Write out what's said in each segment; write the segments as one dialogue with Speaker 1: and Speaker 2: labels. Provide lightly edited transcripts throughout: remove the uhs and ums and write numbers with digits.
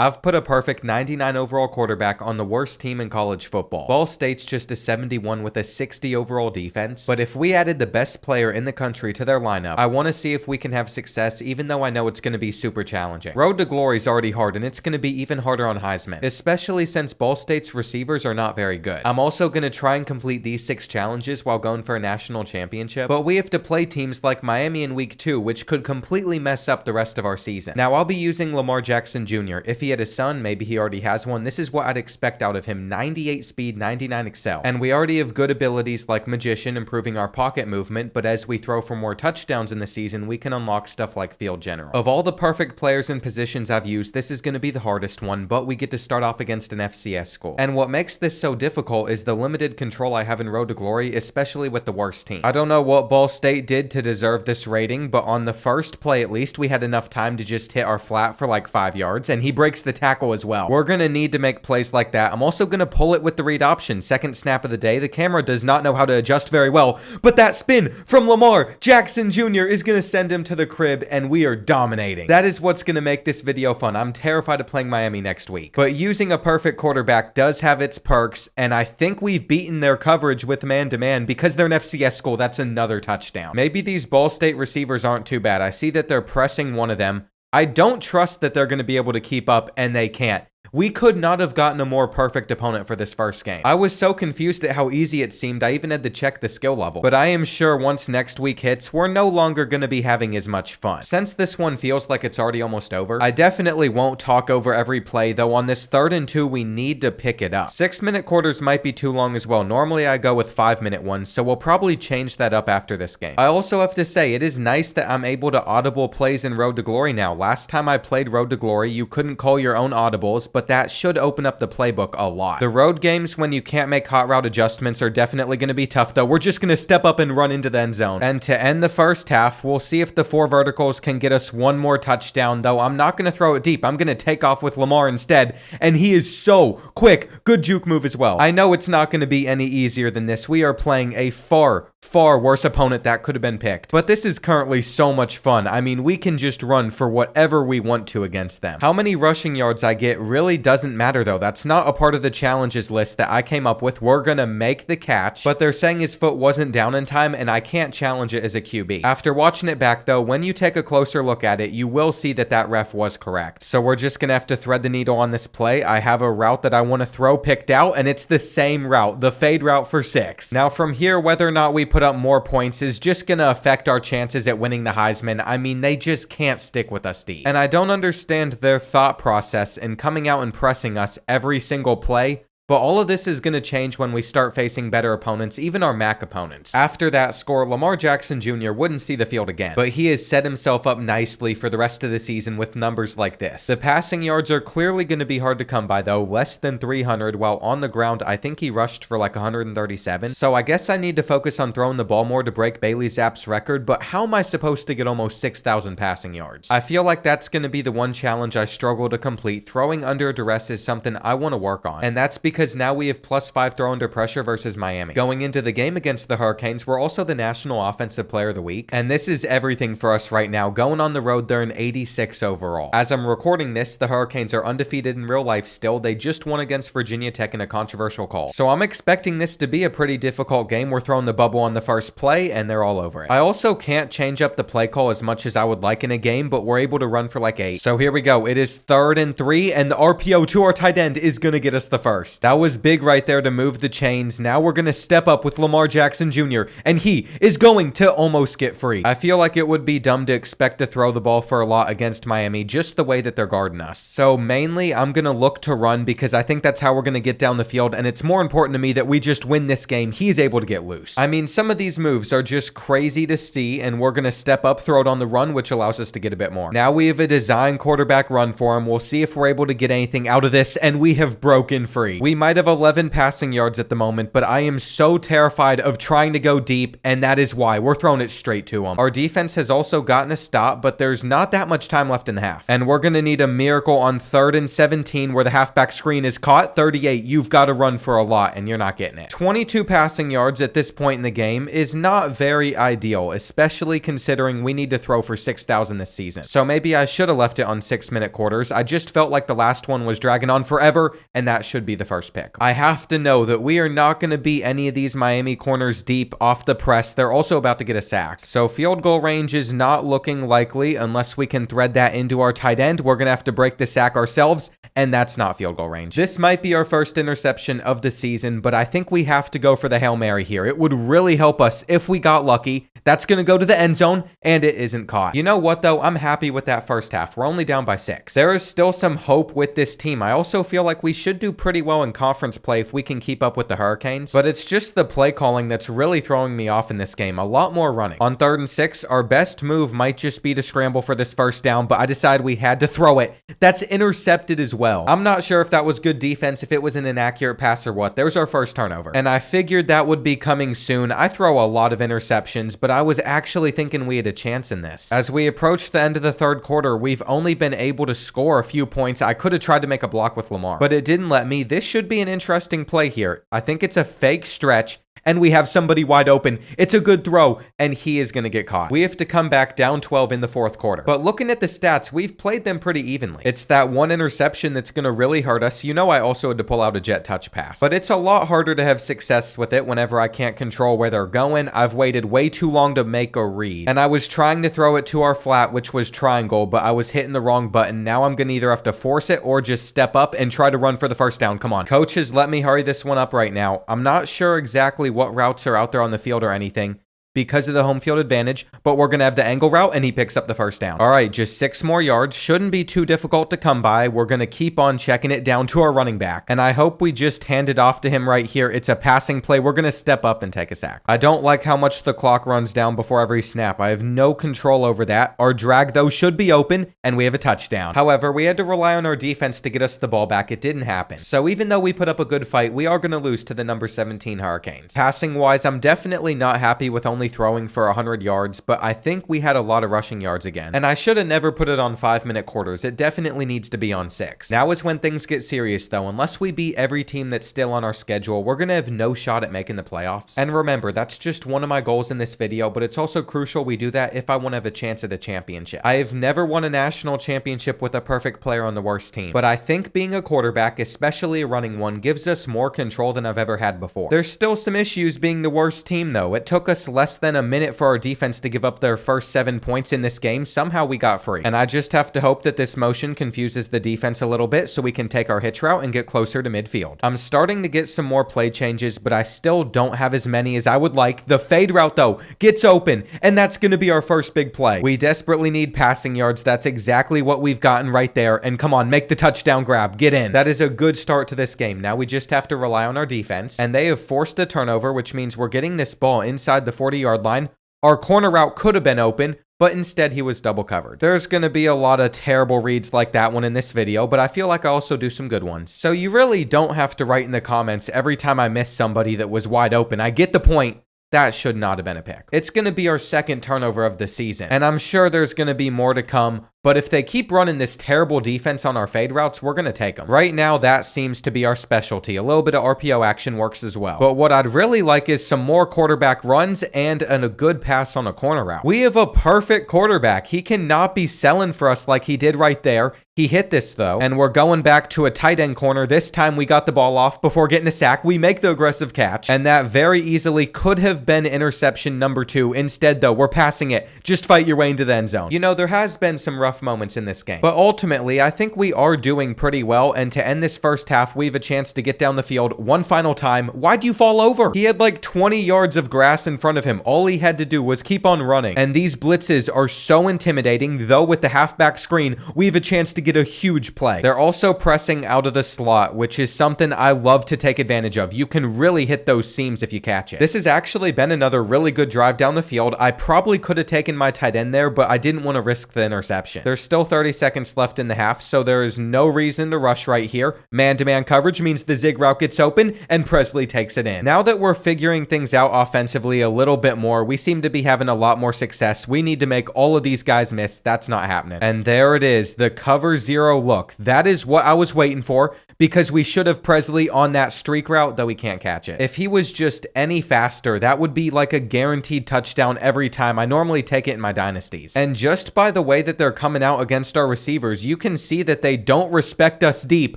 Speaker 1: I've put a perfect 99 overall quarterback on the worst team in college football. Ball State's just a 71 with a 60 overall defense, but if we added the best player in the country to their lineup, I want to see if we can have success even though I know it's going to be super challenging. Road to Glory is already hard and it's going to be even harder on Heisman, especially since Ball State's receivers are not very good. I'm also going to try and complete these 6 challenges while going for a national championship, but we have to play teams like Miami in week 2, which could completely mess up the rest of our season. Now, I'll be using Lamar Jackson Jr. If he had a son, maybe he already has one, this is what I'd expect out of him: 98 speed, 99 excel. And we already have good abilities like Magician, improving our pocket movement, but as we throw for more touchdowns in the season, we can unlock stuff like Field General. Of all the perfect players and positions I've used, this is going to be the hardest one, but we get to start off against an FCS school. And what makes this so difficult is the limited control I have in Road to Glory, especially with the worst team. I don't know what Ball State did to deserve this rating, but on the first play at least, we had enough time to just hit our flat for like 5 yards, and he breaks the tackle as well. We're going to need to make plays like that. I'm also going to pull it with the read option. Second snap of the day. The camera does not know how to adjust very well, but that spin from Lamar Jackson Jr. is going to send him to the crib, and we are dominating. That is what's going to make this video fun. I'm terrified of playing Miami next week, but using a perfect quarterback does have its perks, and I think we've beaten their coverage with man-to-man because they're an FCS school. That's another touchdown. Maybe these Ball State receivers aren't too bad. I see that they're pressing one of them. I don't trust that they're going to be able to keep up, and they can't. We could not have gotten a more perfect opponent for this first game. I was so confused at how easy it seemed, I even had to check the skill level. But I am sure once next week hits, we're no longer going to be having as much fun. Since this one feels like it's already almost over, I definitely won't talk over every play, though on this 3rd and 2, we need to pick it up. 6-minute quarters might be too long as well. Normally I go with 5-minute ones, so we'll probably change that up after this game. I also have to say, it is nice that I'm able to audible plays in Road to Glory now. Last time I played Road to Glory, you couldn't call your own audibles, but that should open up the playbook a lot. The road games, when you can't make hot route adjustments, are definitely going to be tough, though. We're just going to step up and run into the end zone. And to end the first half, we'll see if the 4 verticals can get us one more touchdown, though I'm not going to throw it deep. I'm going to take off with Lamar instead, and he is so quick. Good juke move as well. I know it's not going to be any easier than this. We are playing a far worse opponent that could have been picked. But this is currently so much fun. I mean, we can just run for whatever we want to against them. How many rushing yards I get really doesn't matter, though. That's not a part of the challenges list that I came up with. We're gonna make the catch, but they're saying his foot wasn't down in time, and I can't challenge it as a QB. After watching it back, though, when you take a closer look at it, you will see that that ref was correct. So we're just gonna have to thread the needle on this play. I have a route that I want to throw picked out, and it's the same route, the fade route for 6. Now from here, whether or not we put up more points is just gonna affect our chances at winning the Heisman. I mean, they just can't stick with us deep. And I don't understand their thought process in coming out and pressing us every single play. But all of this is going to change when we start facing better opponents, even our MAC opponents. After that score, Lamar Jackson Jr. wouldn't see the field again, but he has set himself up nicely for the rest of the season with numbers like this. The passing yards are clearly going to be hard to come by, though, less than 300, while on the ground, I think he rushed for like 137. So I guess I need to focus on throwing the ball more to break Bailey Zapp's record, but how am I supposed to get almost 6,000 passing yards? I feel like that's going to be the one challenge I struggle to complete. Throwing under duress is something I want to work on, and that's because now we have +5 throw under pressure versus Miami. Going into the game against the Hurricanes, we're also the National Offensive Player of the Week, and this is everything for us right now. Going on the road, they're an 86 overall. As I'm recording this, the Hurricanes are undefeated in real life still. They just won against Virginia Tech in a controversial call. So I'm expecting this to be a pretty difficult game. We're throwing the bubble on the first play, and they're all over it. I also can't change up the play call as much as I would like in a game, but we're able to run for like 8. So here we go. It is 3rd and 3, and the RPO to our tight end is going to get us the first. That was big right there to move the chains. Now we're going to step up with Lamar Jackson Jr., and he is going to almost get free. I feel like it would be dumb to expect to throw the ball for a lot against Miami, just the way that they're guarding us. So mainly, I'm going to look to run because I think that's how we're going to get down the field, and it's more important to me that we just win this game. He's able to get loose. I mean, some of these moves are just crazy to see, and we're going to step up, throw it on the run, which allows us to get a bit more. Now we have a design quarterback run for him. We'll see if we're able to get anything out of this, and we have broken free. We might have 11 passing yards at the moment, but I am so terrified of trying to go deep, and that is why. We're throwing it straight to him. Our defense has also gotten a stop, but there's not that much time left in the half. And we're going to need a miracle on 3rd and 17 where the halfback screen is caught. 38, you've got to run for a lot, and you're not getting it. 22 passing yards at this point in the game is not very ideal, especially considering we need to throw for 6,000 this season. So maybe I should have left it on 6-minute quarters. I just felt like the last one was dragging on forever, and that should be the first pick. I have to know that we are not going to beat any of these Miami corners deep off the press. They're also about to get a sack. So field goal range is not looking likely unless we can thread that into our tight end. We're going to have to break the sack ourselves, and that's not field goal range. This might be our first interception of the season, but I think we have to go for the Hail Mary here. It would really help us if we got lucky. That's going to go to the end zone, and it isn't caught. You know what, though? I'm happy with that first half. We're only down by 6. There is still some hope with this team. I also feel like we should do pretty well in conference play if we can keep up with the Hurricanes, but it's just the play calling that's really throwing me off in this game. A lot more running. On 3rd and 6, our best move might just be to scramble for this first down, but I decided we had to throw it. That's intercepted as well. I'm not sure if that was good defense, if it was an inaccurate pass or what. There's our first turnover, and I figured that would be coming soon. I throw a lot of interceptions, but I was actually thinking we had a chance in this. As we approach the end of the 3rd quarter, we've only been able to score a few points. I could have tried to make a block with Lamar, but it didn't let me. This should be an interesting play here. I think it's a fake stretch, and we have somebody wide open. It's a good throw, and he is going to get caught. We have to come back down 12 in the 4th quarter. But looking at the stats, we've played them pretty evenly. It's that one interception that's going to really hurt us. You know, I also had to pull out a jet touch pass, but it's a lot harder to have success with it whenever I can't control where they're going. I've waited way too long to make a read, and I was trying to throw it to our flat, which was triangle, but I was hitting the wrong button. Now I'm going to either have to force it or just step up and try to run for the first down. Come on. Coaches, let me hurry this one up right now. I'm not sure exactly what routes are out there on the field or anything because of the home field advantage, but we're going to have the angle route, and he picks up the first down. All right, just 6 more yards. Shouldn't be too difficult to come by. We're going to keep on checking it down to our running back, and I hope we just hand it off to him right here. It's a passing play. We're going to step up and take a sack. I don't like how much the clock runs down before every snap. I have no control over that. Our drag, though, should be open, and we have a touchdown. However, we had to rely on our defense to get us the ball back. It didn't happen. So even though we put up a good fight, we are going to lose to the number 17 Hurricanes. Passing-wise, I'm definitely not happy with only throwing for 100 yards, but I think we had a lot of rushing yards again. And I should have never put it on 5-minute quarters. It definitely needs to be on 6. Now is when things get serious, though. Unless we beat every team that's still on our schedule, we're going to have no shot at making the playoffs. And remember, that's just one of my goals in this video, but it's also crucial we do that if I want to have a chance at a championship. I have never won a national championship with a perfect player on the worst team, but I think being a quarterback, especially a running one, gives us more control than I've ever had before. There's still some issues being the worst team, though. It took us less than a minute for our defense to give up their first 7 points in this game. Somehow we got free. And I just have to hope that this motion confuses the defense a little bit so we can take our hitch route and get closer to midfield. I'm starting to get some more play changes, but I still don't have as many as I would like. The fade route, though, gets open, and that's going to be our first big play. We desperately need passing yards. That's exactly what we've gotten right there. And come on, make the touchdown grab. Get in. That is a good start to this game. Now we just have to rely on our defense, and they have forced a turnover, which means we're getting this ball inside the 40-yard line. Our corner route could have been open, but instead he was double covered. There's going to be a lot of terrible reads like that one in this video, but I feel like I also do some good ones. So you really don't have to write in the comments every time I miss somebody that was wide open. I get the point. That should not have been a pick. It's going to be our second turnover of the season, and I'm sure there's going to be more to come, but if they keep running this terrible defense on our fade routes, we're going to take them. Right now, that seems to be our specialty. A little bit of RPO action works as well. But what I'd really like is some more quarterback runs and a good pass on a corner route. We have a perfect quarterback. He cannot be selling for us like he did right there. He hit this, though, and we're going back to a tight end corner. This time we got the ball off before getting a sack. We make the aggressive catch, and that very easily could have been interception number 2. Instead, though, we're passing it. Just fight your way into the end zone. You know, there has been some rough moments in this game, but ultimately, I think we are doing pretty well, and to end this first half, we have a chance to get down the field one final time. Why'd you fall over? He had like 20 yards of grass in front of him. All he had to do was keep on running, and these blitzes are so intimidating, though with the halfback screen, we have a chance to get a huge play. They're also pressing out of the slot, which is something I love to take advantage of. You can really hit those seams if you catch it. This has actually been another really good drive down the field. I probably could have taken my tight end there, but I didn't want to risk the interception. possession. There's still 30 seconds left in the half, so there is no reason to rush right here. Man-to-man coverage means the zig route gets open, and Presley takes it in. Now that we're figuring things out offensively a little bit more, we seem to be having a lot more success. We need to make all of these guys miss. That's not happening. And there it is, the cover zero look. That is what I was waiting for, because we should have Presley on that streak route, though we can't catch it. If he was just any faster, that would be like a guaranteed touchdown every time. I normally take it in my dynasties. And just by the way that they're coming out against our receivers, you can see that they don't respect us deep,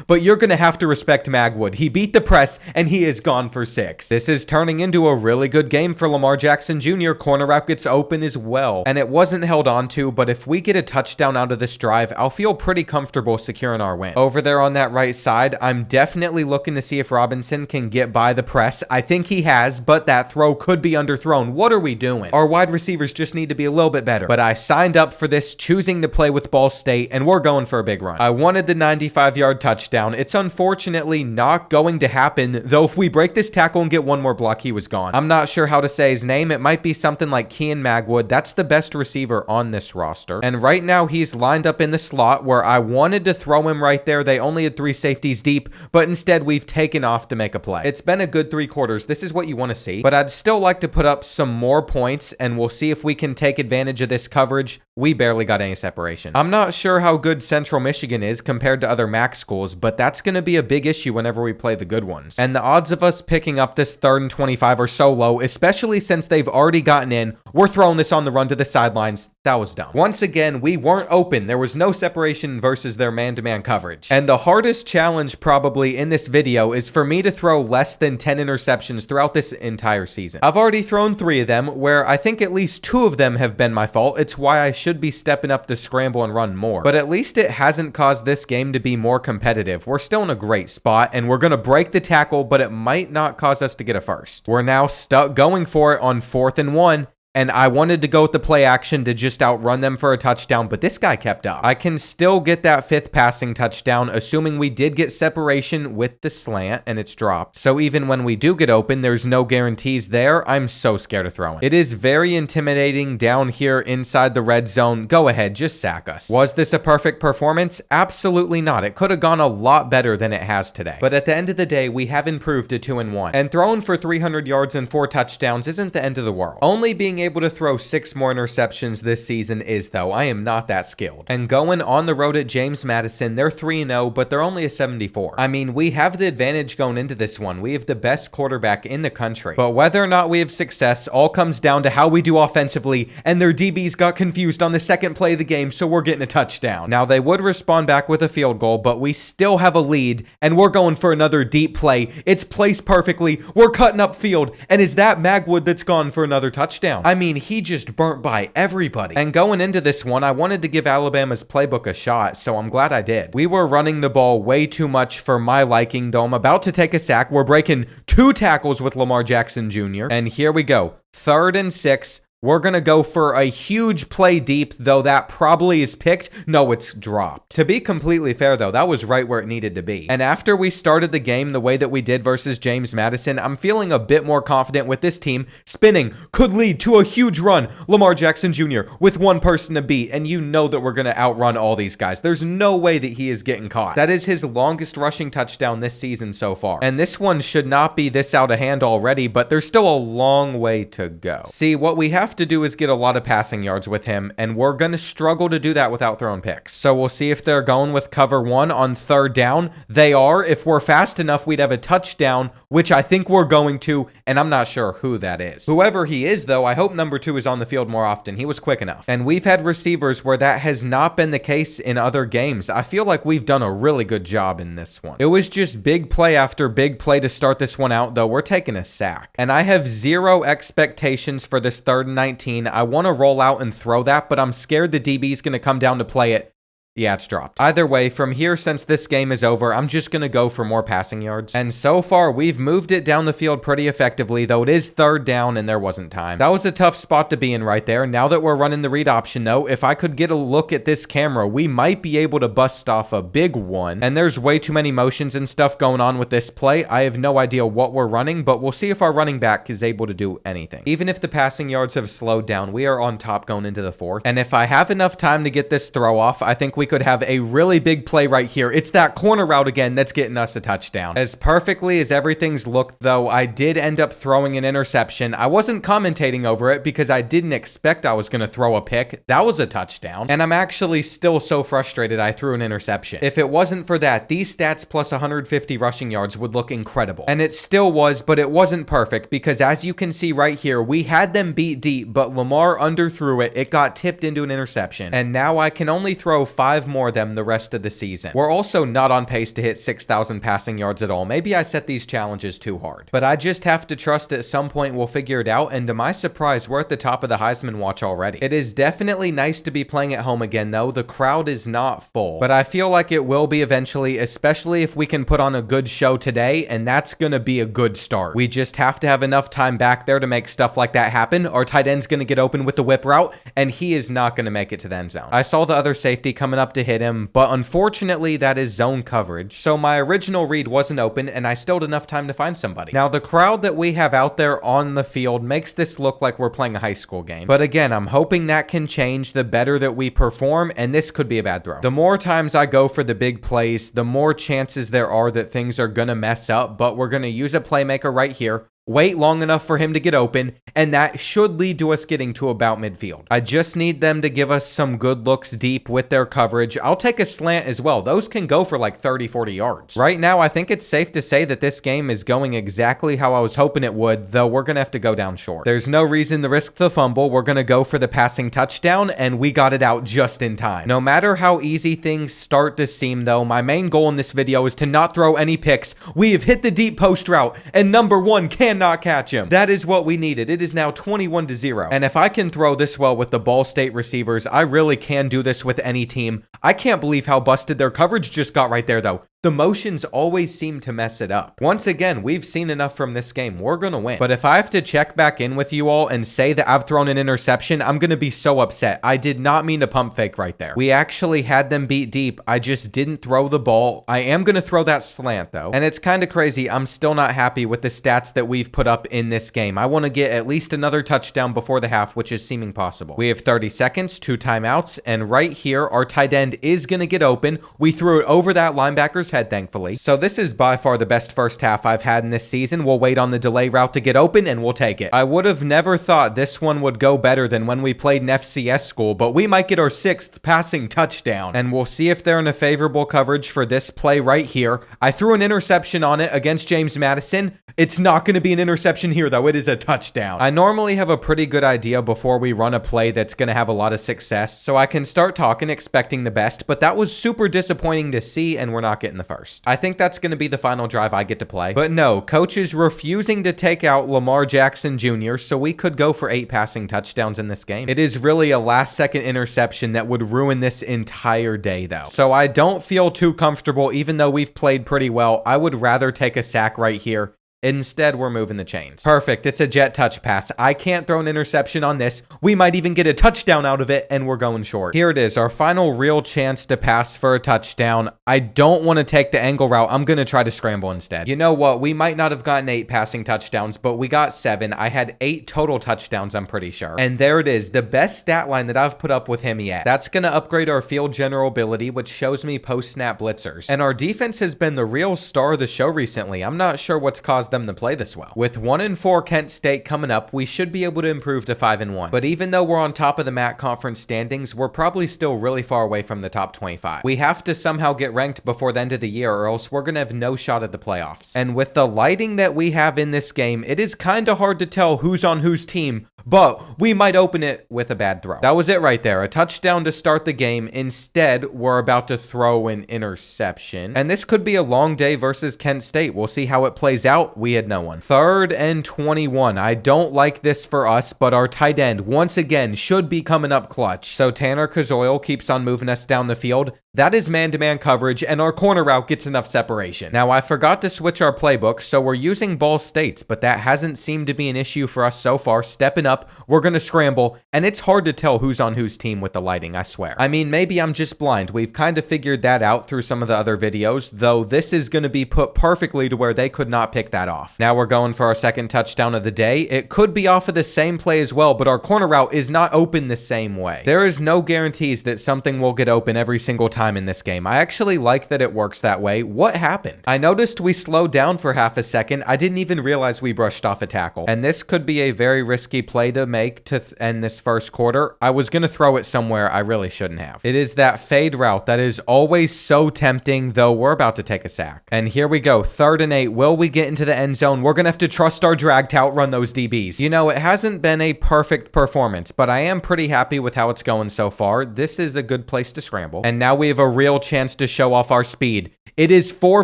Speaker 1: but you're going to have to respect Magwood. He beat the press, and he is gone for 6. This is turning into a really good game for Lamar Jackson Jr. Corner route gets open as well, and it wasn't held on to, but if we get a touchdown out of this drive, I'll feel pretty comfortable securing our win. Over there on that right side, I'm definitely looking to see if Robinson can get by the press. I think he has, but that throw could be underthrown. What are we doing? Our wide receivers just need to be a little bit better. But I signed up for this, choosing to play with Ball State, and we're going for a big run. I wanted the 95-yard touchdown. It's unfortunately not going to happen, though if we break this tackle and get one more block, he was gone. I'm not sure how to say his name. It might be something like Kean Magwood. That's the best receiver on this roster. And right now, he's lined up in the slot where I wanted to throw him right there. They only had 3 safeties deep, but instead we've taken off to make a play. It's been a good 3 quarters. This is what you want to see, but I'd still like to put up some more points, and we'll see if we can take advantage of this coverage. We barely got any separation. I'm not sure how good Central Michigan is compared to other MAC schools, but that's going to be a big issue whenever we play the good ones. And the odds of us picking up this 3rd and 25 are so low, especially since they've already gotten in. We're throwing this on the run to the sidelines. That was dumb. Once again, we weren't open. There was no separation versus their man-to-man coverage. And the hardest challenge probably in this video is for me to throw less than 10 interceptions throughout this entire season. I've already thrown 3 of them, where I think at least 2 of them have been my fault. It's why I should be stepping up to scramble and run more. But at least it hasn't caused this game to be more competitive. We're still in a great spot, and we're going to break the tackle, but it might not cause us to get a first. We're now stuck going for it on 4th and 1. And I wanted to go with the play action to just outrun them for a touchdown, but this guy kept up. I can still get that 5th passing touchdown, assuming we did get separation with the slant, and it's dropped. So even when we do get open, there's no guarantees there. I'm so scared of throwing. It is very intimidating down here inside the red zone. Go ahead, just sack us. Was this a perfect performance? Absolutely not. It could have gone a lot better than it has today. But at the end of the day, we have improved to 2-1. And throwing for 300 yards and 4 touchdowns isn't the end of the world. Only being able to throw 6 more interceptions this season is, though. I am not that skilled. And going on the road at James Madison, they're 3-0, but they're only a 74. I mean, we have the advantage going into this one. We have the best quarterback in the country. But whether or not we have success all comes down to how we do offensively, and their DBs got confused on the 2nd play of the game, so we're getting a touchdown. Now, they would respond back with a field goal, but we still have a lead, and we're going for another deep play. It's placed perfectly. We're cutting up field, and is that Magwood that's gone for another touchdown? I mean, he just burnt by everybody. And going into this one, I wanted to give Alabama's playbook a shot, so I'm glad I did. We were running the ball way too much for my liking, though I'm about to take a sack. We're breaking 2 tackles with Lamar Jackson Jr. And here we go. 3rd and 6. We're going to go for a huge play deep, though that probably is picked. No, it's dropped. To be completely fair, though, that was right where it needed to be. And after we started the game the way that we did versus James Madison, I'm feeling a bit more confident with this team. Spinning could lead to a huge run. Lamar Jackson Jr. with 1 person to beat, and you know that we're going to outrun all these guys. There's no way that he is getting caught. That is his longest rushing touchdown this season so far. And this one should not be this out of hand already, but there's still a long way to go. See, what we have to do is get a lot of passing yards with him, and we're going to struggle to do that without throwing picks. So we'll see if they're going with cover 1 on 3rd down. They are. If we're fast enough, we'd have a touchdown, which I think we're going to, and I'm not sure who that is. Whoever he is, though, I hope number 2 is on the field more often. He was quick enough. And we've had receivers where that has not been the case in other games. I feel like we've done a really good job in this one. It was just big play after big play to start this one out, though. We're taking a sack. And I have 0 expectations for this 3rd and 19. I want to roll out and throw that, but I'm scared the DB is going to come down to play it. Yeah, it's dropped. Either way, from here, since this game is over, I'm just going to go for more passing yards. And so far, we've moved it down the field pretty effectively, though it is 3rd down and there wasn't time. That was a tough spot to be in right there. Now that we're running the read option, though, if I could get a look at this camera, we might be able to bust off a big one. And there's way too many motions and stuff going on with this play. I have no idea what we're running, but we'll see if our running back is able to do anything. Even if the passing yards have slowed down, we are on top going into the 4th. And if I have enough time to get this throw off, I think we could have a really big play right here. It's that corner route again that's getting us a touchdown. As perfectly as everything's looked, though, I did end up throwing an interception. I wasn't commentating over it because I didn't expect I was going to throw a pick. That was a touchdown. And I'm actually still so frustrated I threw an interception. If it wasn't for that, these stats plus 150 rushing yards would look incredible. And it still was, but it wasn't perfect because as you can see right here, we had them beat deep, but Lamar underthrew it. It got tipped into an interception. And now I can only throw 5 more than the rest of the season. We're also not on pace to hit 6,000 passing yards at all. Maybe I set these challenges too hard. But I just have to trust at some point we'll figure it out, and to my surprise, we're at the top of the Heisman watch already. It is definitely nice to be playing at home again, though. The crowd is not full, but I feel like it will be eventually, especially if we can put on a good show today, and that's gonna be a good start. We just have to have enough time back there to make stuff like that happen. Our tight end's gonna get open with the whip route, and he is not gonna make it to the end zone. I saw the other safety coming up to hit him, but unfortunately that is zone coverage, so my original read wasn't open and I still had enough time to find somebody. Now the crowd that we have out there on the field makes this look like we're playing a high school game, but again, I'm hoping that can change the better that we perform, and this could be a bad throw. The more times I go for the big plays, the more chances there are that things are gonna mess up, but we're gonna use a playmaker right here, wait long enough for him to get open, and that should lead to us getting to about midfield. I just need them to give us some good looks deep with their coverage. I'll take a slant as well. Those can go for like 30, 40 yards. Right now, I think it's safe to say that this game is going exactly how I was hoping it would, though we're going to have to go down short. There's no reason to risk the fumble. We're going to go for the passing touchdown, and we got it out just in time. No matter how easy things start to seem, though, my main goal in this video is to not throw any picks. We have hit the deep post route, and number 1 cannot catch him. That is what we needed. It is now 21-0. And if I can throw this well with the Ball State receivers, I really can do this with any team. I can't believe how busted their coverage just got right there, though. The motions always seem to mess it up. Once again, we've seen enough from this game. We're going to win. But if I have to check back in with you all and say that I've thrown an interception, I'm going to be so upset. I did not mean to pump fake right there. We actually had them beat deep. I just didn't throw the ball. I am going to throw that slant, though. And it's kind of crazy. I'm still not happy with the stats that we've put up in this game. I want to get at least another touchdown before the half, which is seeming possible. We have 30 seconds, 2 timeouts, and right here, our tight end is going to get open. We threw it over that linebacker's head, thankfully. So this is by far the best first half I've had in this season. We'll wait on the delay route to get open and we'll take it. I would have never thought this one would go better than when we played in FCS school, but we might get our 6th passing touchdown. And we'll see if they're in a favorable coverage for this play right here. I threw an interception on it against James Madison. It's not going to be an interception here, though. It is a touchdown. I normally have a pretty good idea before we run a play that's going to have a lot of success, so I can start talking expecting the best, but that was super disappointing to see, and we're not getting the first. I think that's going to be the final drive I get to play. But no, coach is refusing to take out Lamar Jackson Jr., so we could go for 8 passing touchdowns in this game. It is really a last-second interception that would ruin this entire day, though. So I don't feel too comfortable, even though we've played pretty well. I would rather take a sack right here. Instead, we're moving the chains. Perfect. It's a jet touch pass. I can't throw an interception on this. We might even get a touchdown out of it, and we're going short. Here it is, our final real chance to pass for a touchdown. I don't want to take the angle route. I'm going to try to scramble instead. You know what? We might not have gotten 8 passing touchdowns, but we got 7. I had 8 total touchdowns, I'm pretty sure. And there it is, the best stat line that I've put up with him yet. That's going to upgrade our field general ability, which shows me post-snap blitzers. And our defense has been the real star of the show recently. I'm not sure what's caused them to play this well. With 1-4 Kent State coming up, we should be able to improve to 5-1. But even though we're on top of the MAC conference standings, we're probably still really far away from the top 25. We have to somehow get ranked before the end of the year, or else we're gonna have no shot at the playoffs. And with the lighting that we have in this game, it is kind of hard to tell who's on whose team, but we might open it with a bad throw. That was it right there, a touchdown to start the game. Instead, we're about to throw an interception. And this could be a long day versus Kent State. We'll see how it plays out. We had no one. 3rd and 21. I don't like this for us, but our tight end, once again, should be coming up clutch. So Tanner Kazoil keeps on moving us down the field. That is man-to-man coverage, and our corner route gets enough separation. Now, I forgot to switch our playbook, so we're using Ball States, but that hasn't seemed to be an issue for us so far. Stepping up, we're going to scramble, and it's hard to tell who's on whose team with the lighting, I swear. I mean, maybe I'm just blind. We've kind of figured that out through some of the other videos, though this is going to be put perfectly to where they could not pick that off. Now we're going for our second touchdown of the day. It could be off of the same play as well, but our corner route is not open the same way. There is no guarantees that something will get open every single time in this game. I actually like that it works that way. What happened? I noticed we slowed down for half a second. I didn't even realize we brushed off a tackle. And this could be a very risky play to make to end this first quarter. I was going to throw it somewhere I really shouldn't have. It is that fade route that is always so tempting, though we're about to take a sack. And here we go, 3rd and 8. Will we get into the end zone? We're going to have to trust our drag to outrun those DBs. You know, it hasn't been a perfect performance, but I am pretty happy with how it's going so far. This is a good place to scramble. And now we have a real chance to show off our speed. It is 4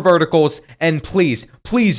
Speaker 1: verticals, and please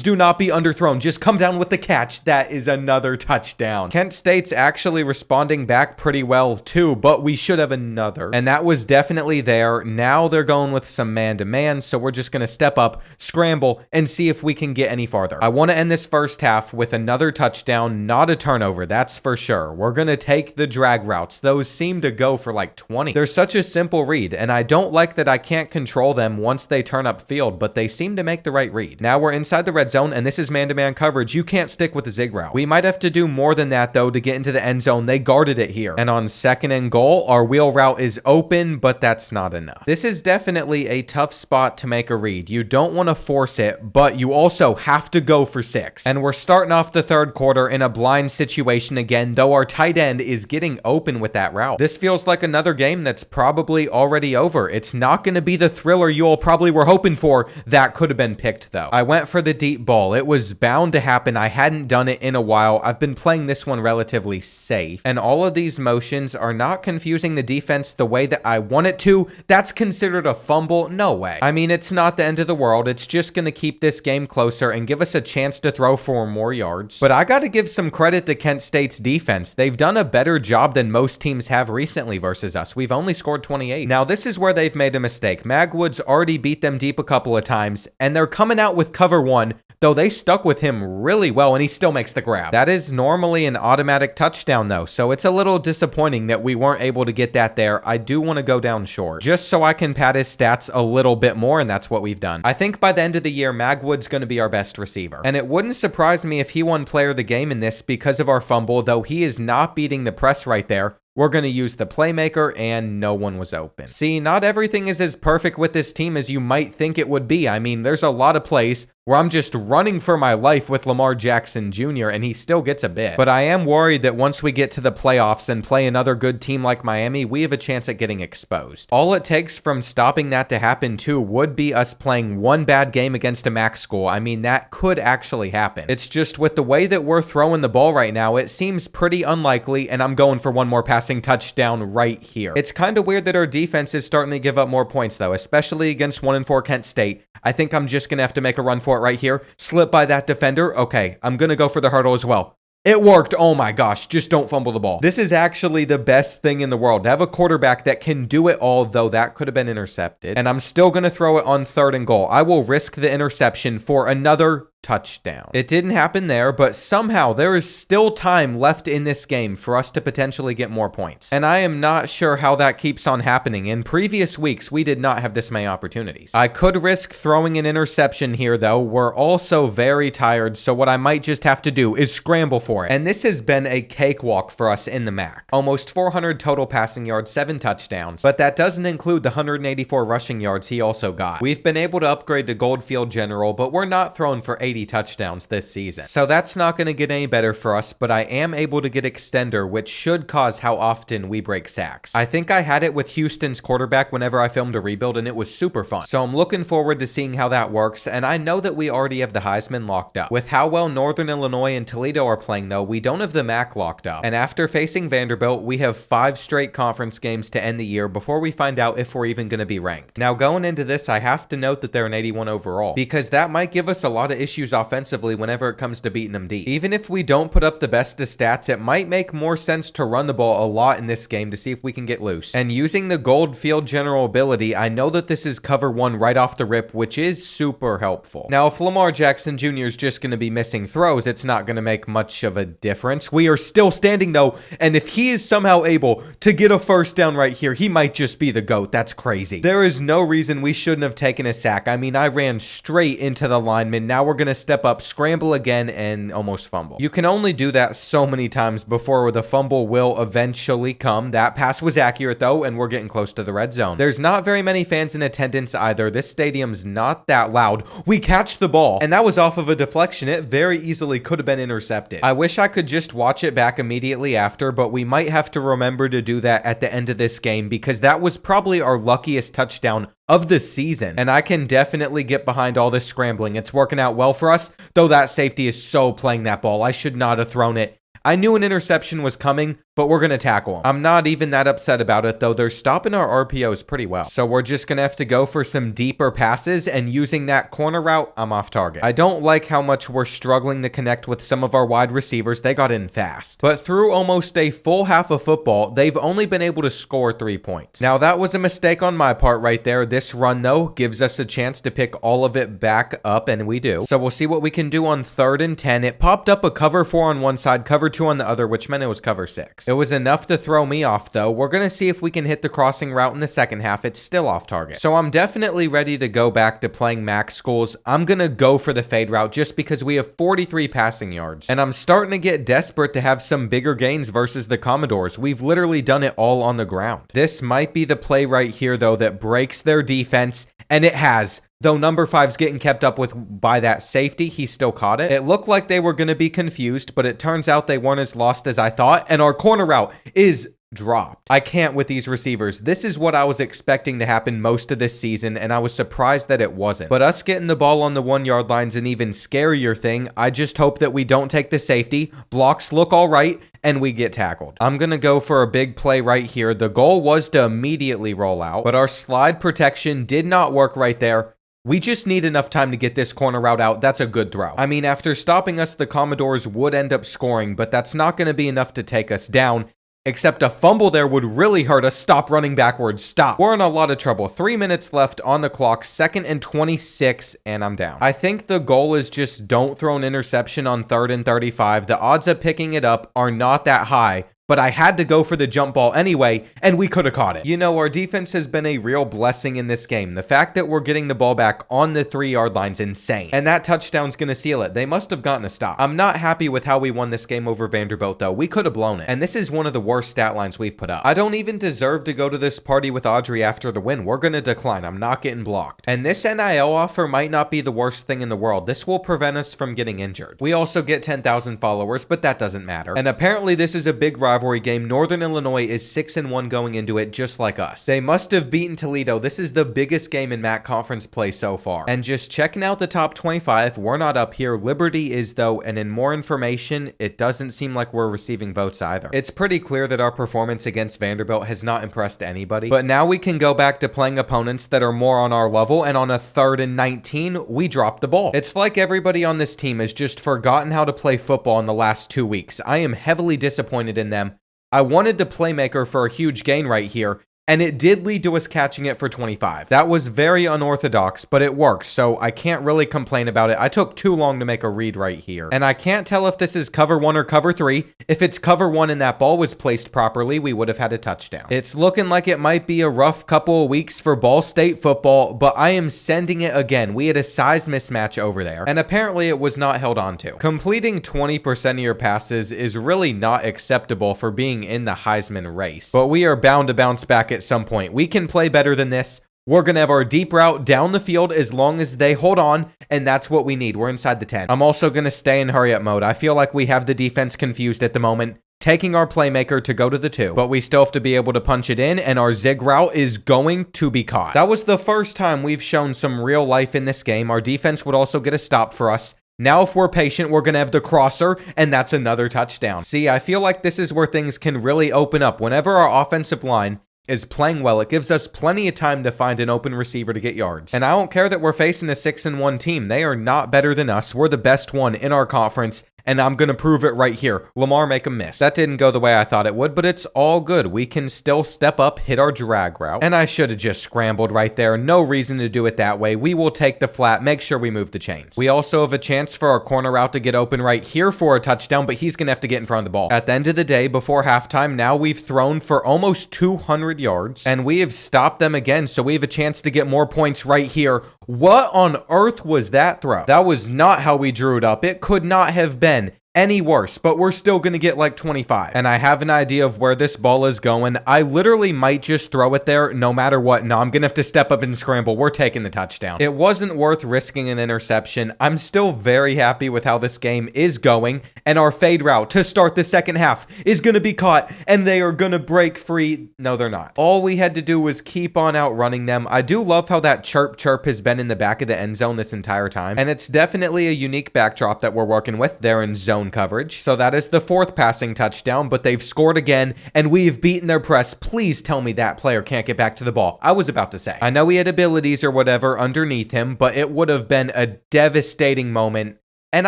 Speaker 1: do not be underthrown. Just come down with the catch. That is another touchdown. Kent State's actually responding back pretty well too, but we should have another. And that was definitely there. Now they're going with some man-to-man, so we're just going to step up, scramble, and see if we can get any farther. I want to end this first half with another touchdown, not a turnover, that's for sure. We're going to take the drag routes. Those seem to go for like 20. They're such a simple read, and I don't like that I can't control them once they turn up field, but they seem to make the right read. Now we're inside the red zone, and this is man-to-man coverage. You can't stick with the zig route. We might have to do more than that, though, to get into the end zone. They guarded it here. And on 2nd and goal, our wheel route is open, but that's not enough. This is definitely a tough spot to make a read. You don't want to force it, but you also have to go for 6. And we're starting off the 3rd quarter in a blind situation again, though our tight end is getting open with that route. This feels like another game that's probably already over. It's not going to be the thriller you all probably were hoping for. That could have been picked, though. I went for the deep ball. It was bound to happen. I hadn't done it in a while. I've been playing this one relatively safe, and all of these motions are not confusing the defense the way that I want it to. That's considered a fumble? No way. I mean, it's not the end of the world. It's just going to keep this game closer and give us a chance to throw for more yards. But I got to give some credit to Kent State's defense. They've done a better job than most teams have recently versus us. We've only scored 28. Now, this is where they've made a mistake. Magwood's already beat them deep a couple of times, and they're coming out with cover 1, though they stuck with him really well, and he still makes the grab. That is normally an automatic touchdown, though, so it's a little disappointing that we weren't able to get that there. I do want to go down short, just so I can pad his stats a little bit more, and that's what we've done. I think by the end of the year, Magwood's going to be our best receiver, and it wouldn't surprise me if he won player of the game in this because of our fumble, though he is not beating the press right there. We're going to use the playmaker, and no one was open. See, not everything is as perfect with this team as you might think it would be. I mean, there's a lot of plays where I'm just running for my life with Lamar Jackson Jr., and he still gets a bit. But I am worried that once we get to the playoffs and play another good team like Miami, we have a chance at getting exposed. All it takes from stopping that to happen, too, would be us playing one bad game against a MAC school. I mean, that could actually happen. It's just with the way that we're throwing the ball right now, it seems pretty unlikely, and I'm going for one more passing touchdown right here. It's kind of weird that our defense is starting to give up more points, though, especially against 1-4 Kent State. I think I'm just going to have to make a run for it right here. Slip by that defender. Okay, I'm going to go for the hurdle as well. It worked. Oh my gosh, just don't fumble the ball. This is actually the best thing in the world, to have a quarterback that can do it all, though that could have been intercepted. And I'm still going to throw it on 3rd and goal. I will risk the interception for another touchdown. It didn't happen there, but somehow there is still time left in this game for us to potentially get more points. And I am not sure how that keeps on happening. In previous weeks, we did not have this many opportunities. I could risk throwing an interception here, though. We're also very tired, so what I might just have to do is scramble for it. And this has been a cakewalk for us in the MAC. Almost 400 total passing yards, 7 touchdowns, but that doesn't include the 184 rushing yards he also got. We've been able to upgrade to Goldfield General, but we're not throwing for 80 touchdowns this season. So that's not going to get any better for us, but I am able to get extender, which should cause how often we break sacks. I think I had it with Houston's quarterback whenever I filmed a rebuild, and it was super fun. So I'm looking forward to seeing how that works, and I know that we already have the Heisman locked up. With how well Northern Illinois and Toledo are playing, though, we don't have the MAC locked up. And after facing Vanderbilt, we have 5 straight conference games to end the year before we find out if we're even going to be ranked. Now, going into this, I have to note that they're an 81 overall, because that might give us a lot of issues issues offensively whenever it comes to beating them deep. Even if we don't put up the best of stats, it might make more sense to run the ball a lot in this game to see if we can get loose. And using the gold field general ability, I know that this is cover 1 right off the rip, which is super helpful. Now, if Lamar Jackson Jr. is just going to be missing throws, it's not going to make much of a difference. We are still standing though, and if he is somehow able to get a first down right here, he might just be the GOAT. That's crazy. There is no reason we shouldn't have taken a sack. I mean, I ran straight into the lineman. Now we're going to step up, scramble again, and almost fumble. You can only do that so many times before the fumble will eventually come. That pass was accurate though, and we're getting close to the red zone. There's not very many fans in attendance either. This stadium's not that loud. We catch the ball, and that was off of a deflection. It very easily could have been intercepted. I wish I could just watch it back immediately after, but we might have to remember to do that at the end of this game because that was probably our luckiest touchdown of the season. And I can definitely get behind all this scrambling. It's working out well for us, though that safety is so playing that ball. I should not have thrown it. I knew an interception was coming, but we're going to tackle him. I'm not even that upset about it, though. They're stopping our RPOs pretty well. So we're just going to have to go for some deeper passes, and using that corner route, I'm off target. I don't like how much we're struggling to connect with some of our wide receivers. They got in fast. But through almost a full half of football, they've only been able to score 3 points. Now, that was a mistake on my part right there. This run, though, gives us a chance to pick all of it back up, and we do. So we'll see what we can do on 3rd and 10. It popped up a cover 4 on one side, cover 2 on the other, which meant it was cover 6. It was enough to throw me off, though. We're going to see if we can hit the crossing route in the second half. It's still off target. So I'm definitely ready to go back to playing max schools. I'm going to go for the fade route just because we have 43 passing yards. And I'm starting to get desperate to have some bigger gains versus the Commodores. We've literally done it all on the ground. This might be the play right here, though, that breaks their defense, and it has. Though number 5's getting kept up with by that safety, he still caught it. It looked like they were going to be confused, but it turns out they weren't as lost as I thought, and our corner route is dropped. I can't with these receivers. This is what I was expecting to happen most of this season, and I was surprised that it wasn't. But us getting the ball on the 1 yard line's an even scarier thing. I just hope that we don't take the safety. Blocks look all right, and we get tackled. I'm going to go for a big play right here. The goal was to immediately roll out, but our slide protection did not work right there. We just need enough time to get this corner route out. That's a good throw. I mean, after stopping us, the Commodores would end up scoring, but that's not going to be enough to take us down. Except a fumble there would really hurt us. Stop running backwards. Stop. We're in a lot of trouble. 3 minutes left on the clock. 2nd and 26, and I'm down. I think the goal is just don't throw an interception on 3rd and 35. The odds of picking it up are not that high. But I had to go for the jump ball anyway, and we could have caught it. You know, our defense has been a real blessing in this game. The fact that we're getting the ball back on the 3 yard line's insane. And that touchdown's going to seal it. They must have gotten a stop. I'm not happy with how we won this game over Vanderbilt, though. We could have blown it. And this is one of the worst stat lines we've put up. I don't even deserve to go to this party with Audrey after the win. We're going to decline. I'm not getting blocked. And this NIL offer might not be the worst thing in the world. This will prevent us from getting injured. We also get 10,000 followers, but that doesn't matter. And apparently this is a big rivalry game. Northern Illinois is 6-1 going into it, just like us. They must have beaten Toledo. This is the biggest game in MAC conference play so far. And just checking out the top 25, we're not up here. Liberty is, though, and in more information, it doesn't seem like we're receiving votes either. It's pretty clear that our performance against Vanderbilt has not impressed anybody, but now we can go back to playing opponents that are more on our level, and on a 3rd and 19, we drop the ball. It's like everybody on this team has just forgotten how to play football in the last 2 weeks. I am heavily disappointed in them. I wanted to playmaker for a huge gain right here, and it did lead to us catching it for 25. That was very unorthodox, but it worked, so I can't really complain about it. I took too long to make a read right here. And I can't tell if this is cover 1 or cover 3. If it's cover 1 and that ball was placed properly, we would have had a touchdown. It's looking like it might be a rough couple of weeks for Ball State football, but I am sending it again. We had a size mismatch over there, and apparently it was not held on to. Completing 20% of your passes is really not acceptable for being in the Heisman race, but we are bound to bounce back at some point. We can play better than this. We're going to have our deep route down the field as long as they hold on, and that's what we need. We're inside the 10. I'm also going to stay in hurry up mode. I feel like we have the defense confused at the moment, taking our playmaker to go to the 2, but we still have to be able to punch it in, and our zig route is going to be caught. That was the first time we've shown some real life in this game. Our defense would also get a stop for us. Now, if we're patient, we're going to have the crosser, and that's another touchdown. See, I feel like this is where things can really open up. Whenever our offensive line is playing well. It gives us plenty of time to find an open receiver to get yards. And I don't care that we're facing a 6-1 team. They are not better than us. We're the best one in our conference, and I'm going to prove it right here. Lamar, make a miss. That didn't go the way I thought it would, but it's all good. We can still step up, hit our drag route. And I should have just scrambled right there. No reason to do it that way. We will take the flat, make sure we move the chains. We also have a chance for our corner route to get open right here for a touchdown, but he's going to have to get in front of the ball. At the end of the day, before halftime, now we've thrown for almost 200 yards, and we have stopped them again, so we have a chance to get more points right here. What on earth was that throw? That was not how we drew it up. It could not have been any worse, but we're still going to get like 25. And I have an idea of where this ball is going. I literally might just throw it there no matter what. No, I'm going to have to step up and scramble. We're taking the touchdown. It wasn't worth risking an interception. I'm still very happy with how this game is going, and our fade route to start the second half is going to be caught, and they are going to break free. No, they're not. All we had to do was keep on outrunning them. I do love how that chirp has been in the back of the end zone this entire time, and it's definitely a unique backdrop that we're working with. They're in zone coverage. So that is the 4th passing touchdown, but they've scored again, and we've beaten their press. Please tell me that player can't get back to the ball. I was about to say. I know he had abilities or whatever underneath him, but it would have been a devastating moment. And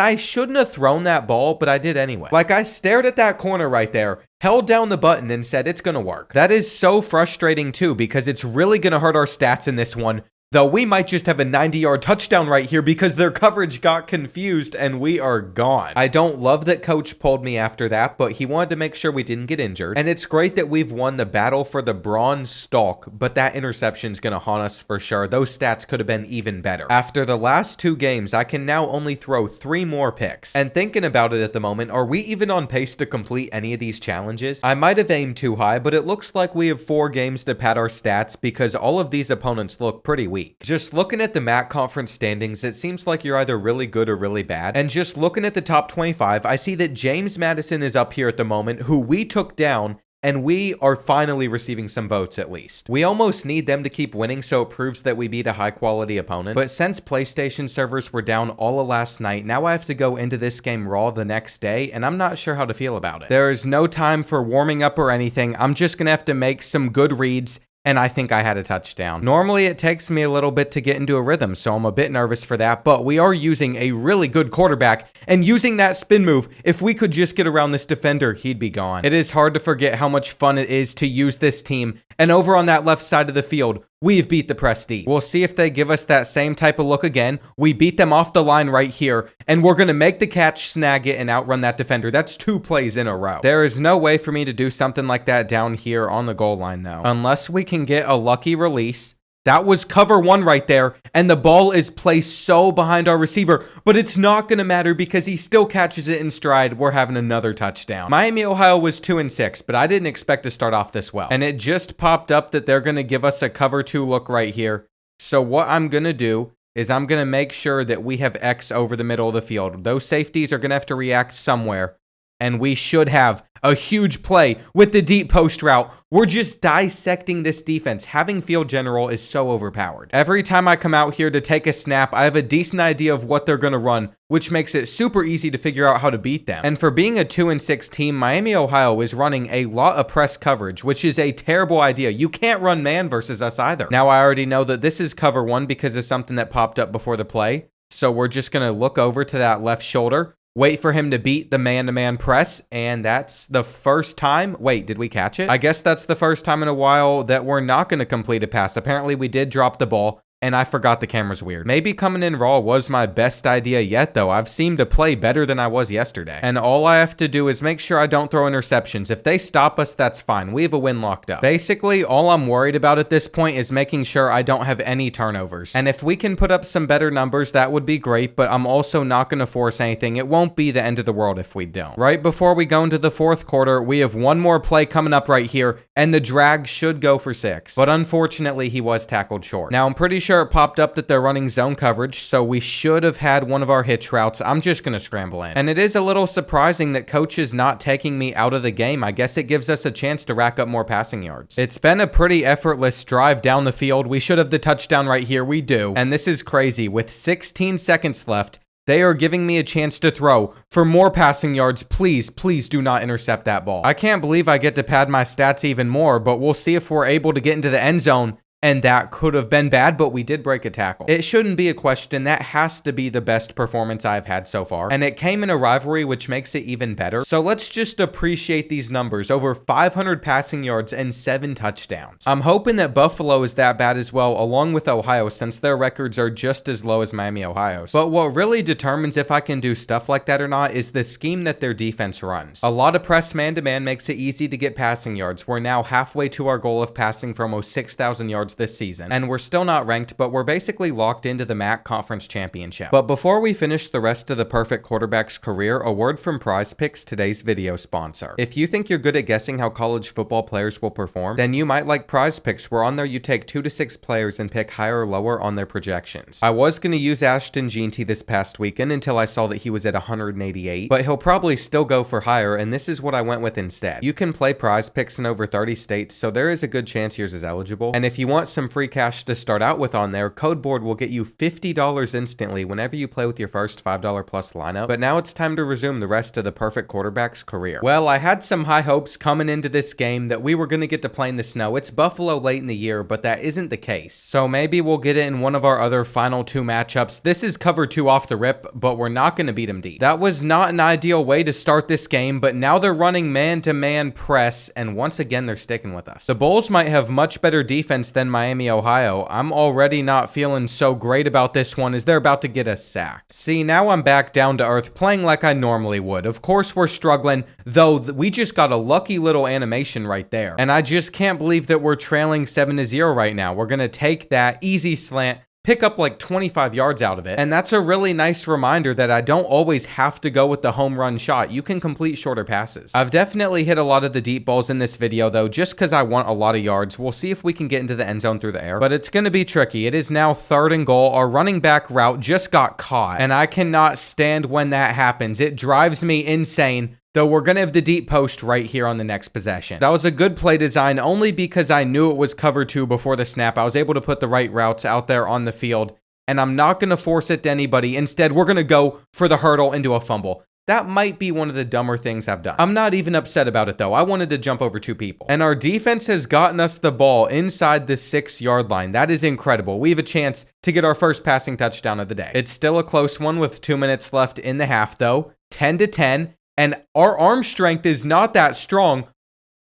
Speaker 1: I shouldn't have thrown that ball, but I did anyway. Like, I stared at that corner right there, held down the button, and said, it's going to work. That is so frustrating, too, because it's really going to hurt our stats in this one. Though we might just have a 90-yard touchdown right here because their coverage got confused and we are gone. I don't love that coach pulled me after that, but he wanted to make sure we didn't get injured. And it's great that we've won the battle for the bronze stalk, but that interception's going to haunt us for sure. Those stats could have been even better. After the last 2 games, I can now only throw 3 more picks. And thinking about it at the moment, are we even on pace to complete any of these challenges? I might have aimed too high, but it looks like we have 4 games to pad our stats because all of these opponents look pretty weak. Just looking at the MAC conference standings, it seems like you're either really good or really bad. And just looking at the top 25, I see that James Madison is up here at the moment, who we took down, and we are finally receiving some votes at least. We almost need them to keep winning, so it proves that we beat a high-quality opponent. But since PlayStation servers were down all of last night, now I have to go into this game raw the next day, and I'm not sure how to feel about it. There is no time for warming up or anything. I'm just gonna have to make some good reads, and I think I had a touchdown. Normally, it takes me a little bit to get into a rhythm, so I'm a bit nervous for that, but we are using a really good quarterback, and using that spin move, if we could just get around this defender, he'd be gone. It is hard to forget how much fun it is to use this team, and over on that left side of the field, we've beat the Prestige. We'll see if they give us that same type of look again. We beat them off the line right here, and we're going to make the catch, snag it, and outrun that defender. That's 2 plays in a row. There is no way for me to do something like that down here on the goal line, though. Unless we can get a lucky release. That was cover 1 right there, and the ball is placed so behind our receiver, but it's not going to matter because he still catches it in stride. We're having another touchdown. Miami, Ohio was 2-6, but I didn't expect to start off this well. And it just popped up that they're going to give us a cover 2 look right here. So what I'm going to do is I'm going to make sure that we have X over the middle of the field. Those safeties are going to have to react somewhere, and we should have a huge play with the deep post route. We're just dissecting this defense. Having field general is so overpowered. Every time I come out here to take a snap, I have a decent idea of what they're going to run, which makes it super easy to figure out how to beat them. And for being a 2-6 team, Miami, Ohio is running a lot of press coverage, which is a terrible idea. You can't run man versus us either. Now, I already know that this is cover 1 because of something that popped up before the play. So we're just going to look over to that left shoulder, wait for him to beat the man-to-man press, and that's the first time. Wait, did we catch it? I guess that's the first time in a while that we're not going to complete a pass. Apparently, we did drop the ball, and I forgot the camera's weird. Maybe coming in raw was my best idea yet, though. I've seemed to play better than I was yesterday. And all I have to do is make sure I don't throw interceptions. If they stop us, that's fine. We have a win locked up. Basically, all I'm worried about at this point is making sure I don't have any turnovers. And if we can put up some better numbers, that would be great, but I'm also not going to force anything. It won't be the end of the world if we don't. Right before we go into the 4th quarter, we have one more play coming up right here, and the drag should go for 6. But unfortunately, he was tackled short. Now, I'm pretty sure it popped up that they're running zone coverage, so we should have had one of our hitch routes. I'm just going to scramble in. And it is a little surprising that coach is not taking me out of the game. I guess it gives us a chance to rack up more passing yards. It's been a pretty effortless drive down the field. We should have the touchdown right here. We do. And this is crazy. With 16 seconds left, They are giving me a chance to throw for more passing yards. Please, please do not intercept that ball. I can't believe I get to pad my stats even more, but we'll see if we're able to get into the end zone. And that could have been bad, but we did break a tackle. It shouldn't be a question. That has to be the best performance I've had so far. And it came in a rivalry, which makes it even better. So let's just appreciate these numbers. Over 500 passing yards and 7 touchdowns. I'm hoping that Buffalo is that bad as well, along with Ohio, since their records are just as low as Miami, Ohio's. But what really determines if I can do stuff like that or not is the scheme that their defense runs. A lot of press man-to-man makes it easy to get passing yards. We're now halfway to our goal of passing for almost 6,000 yards this season, and we're still not ranked, but we're basically locked into the MAC Conference Championship. But before we finish the rest of the perfect quarterback's career, a word from Prize Picks, today's video sponsor. If you think you're good at guessing how college football players will perform, then you might like Prize Picks, where on there you take 2 to 6 players and pick higher or lower on their projections. I was going to use Ashton Jeanty this past weekend until I saw that he was at 188, but he'll probably still go for higher, and this is what I went with instead. You can play Prize Picks in over 30 states, so there is a good chance yours is eligible, and if you want some free cash to start out with on there, Code Board will get you $50 instantly whenever you play with your first $5 plus lineup. But now it's time to resume the rest of the perfect quarterback's career. Well, I had some high hopes coming into this game that we were going to get to play in the snow. It's Buffalo late in the year, but that isn't the case. So maybe we'll get it in one of our other final 2 matchups. This is cover 2 off the rip, but we're not going to beat them deep. That was not an ideal way to start this game, but now they're running man-to-man press, and once again, they're sticking with us. The Bulls might have much better defense than Miami, Ohio. I'm already not feeling so great about this one as they're about to get us sacked. See, now I'm back down to earth playing like I normally would. Of course we're struggling, though we just got a lucky little animation right there. And I just can't believe that we're trailing 7-0 right now. We're going to take that easy slant, pick up like 25 yards out of it. And that's a really nice reminder that I don't always have to go with the home run shot. You can complete shorter passes. I've definitely hit a lot of the deep balls in this video though, just because I want a lot of yards. We'll see if we can get into the end zone through the air, but it's going to be tricky. It is now 3rd and goal. Our running back route just got caught, and I cannot stand when that happens. It drives me insane. Though we're going to have the deep post right here on the next possession. That was a good play design only because I knew it was cover 2 before the snap. I was able to put the right routes out there on the field, and I'm not going to force it to anybody. Instead, we're going to go for the hurdle into a fumble. That might be one of the dumber things I've done. I'm not even upset about it though. I wanted to jump over 2 people. And our defense has gotten us the ball inside the 6-yard line. That is incredible. We have a chance to get our first passing touchdown of the day. It's still a close one with 2 minutes left in the half though. 10-10. And our arm strength is not that strong.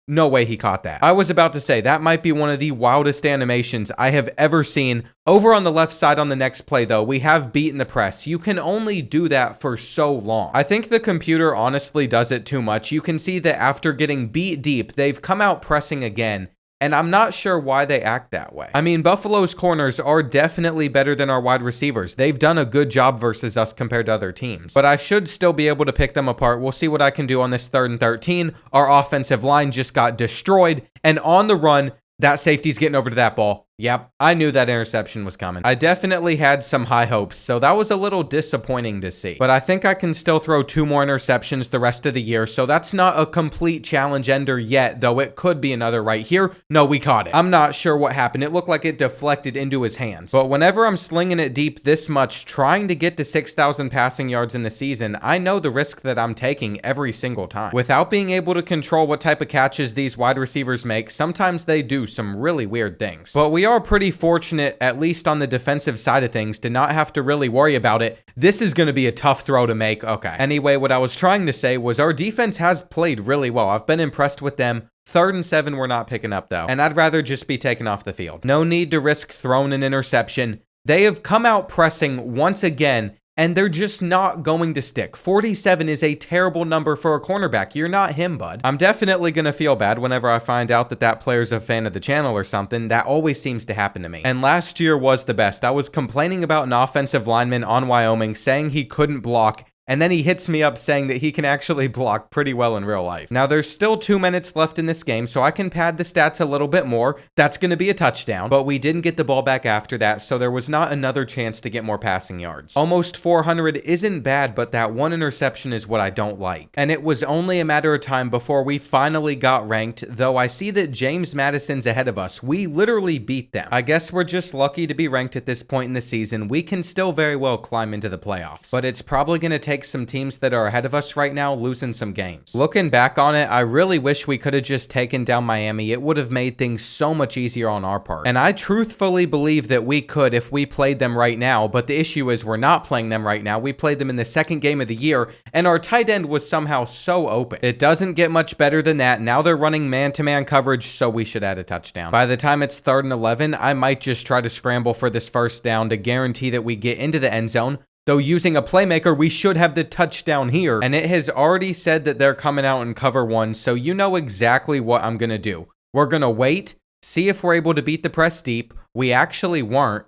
Speaker 1: No way he caught that. I was about to say, that might be one of the wildest animations I have ever seen. Over on the left side on the next play, though, we have beaten the press. You can only do that for so long. I think the computer honestly does it too much. You can see that after getting beat deep, they've come out pressing again. And I'm not sure why they act that way. I mean, Buffalo's corners are definitely better than our wide receivers. They've done a good job versus us compared to other teams. But I should still be able to pick them apart. We'll see what I can do on this 3rd and 13. Our offensive line just got destroyed. And on the run, that safety's getting over to that ball. Yep, I knew that interception was coming. I definitely had some high hopes, so that was a little disappointing to see. But I think I can still throw 2 more interceptions the rest of the year, so that's not a complete challenge ender yet, though it could be another right here. No, we caught it. I'm not sure what happened. It looked like it deflected into his hands. But whenever I'm slinging it deep this much, trying to get to 6,000 passing yards in the season, I know the risk that I'm taking every single time. Without being able to control what type of catches these wide receivers make, sometimes they do some really weird things. But we are pretty fortunate, at least on the defensive side of things, to not have to really worry about it. This is going to be a tough throw to make. Okay. Anyway, what I was trying to say was our defense has played really well. I've been impressed with them. 3rd and 7 we're not picking up though, and I'd rather just be taken off the field. No need to risk throwing an interception. They have come out pressing once again, and they're just not going to stick. 47 is a terrible number for a cornerback. You're not him, bud. I'm definitely going to feel bad whenever I find out that that player's a fan of the channel or something. That always seems to happen to me. And last year was the best. I was complaining about an offensive lineman on Wyoming saying he couldn't block, and then he hits me up saying that he can actually block pretty well in real life. Now, there's still 2 minutes left in this game, so I can pad the stats a little bit more. That's going to be a touchdown, but we didn't get the ball back after that, so there was not another chance to get more passing yards. Almost 400 isn't bad, but that one interception is what I don't like. And it was only a matter of time before we finally got ranked, though I see that James Madison's ahead of us. We literally beat them. I guess we're just lucky to be ranked at this point in the season. We can still very well climb into the playoffs, but it's probably going to take some teams that are ahead of us right now losing some games. Looking back on it, I really wish we could have just taken down Miami. It would have made things so much easier on our part. And I truthfully believe that we could if we played them right now, but the issue is we're not playing them right now. We played them in the second game of the year, and our tight end was somehow so open. It doesn't get much better than that. Now they're running man-to-man coverage, so we should add a touchdown. By the time it's 3rd and 11, I might just try to scramble for this first down to guarantee that we get into the end zone. Though using a playmaker, we should have the touchdown here. And it has already said that they're coming out in cover 1, so you know exactly what I'm going to do. We're going to wait, see if we're able to beat the press deep. We actually weren't.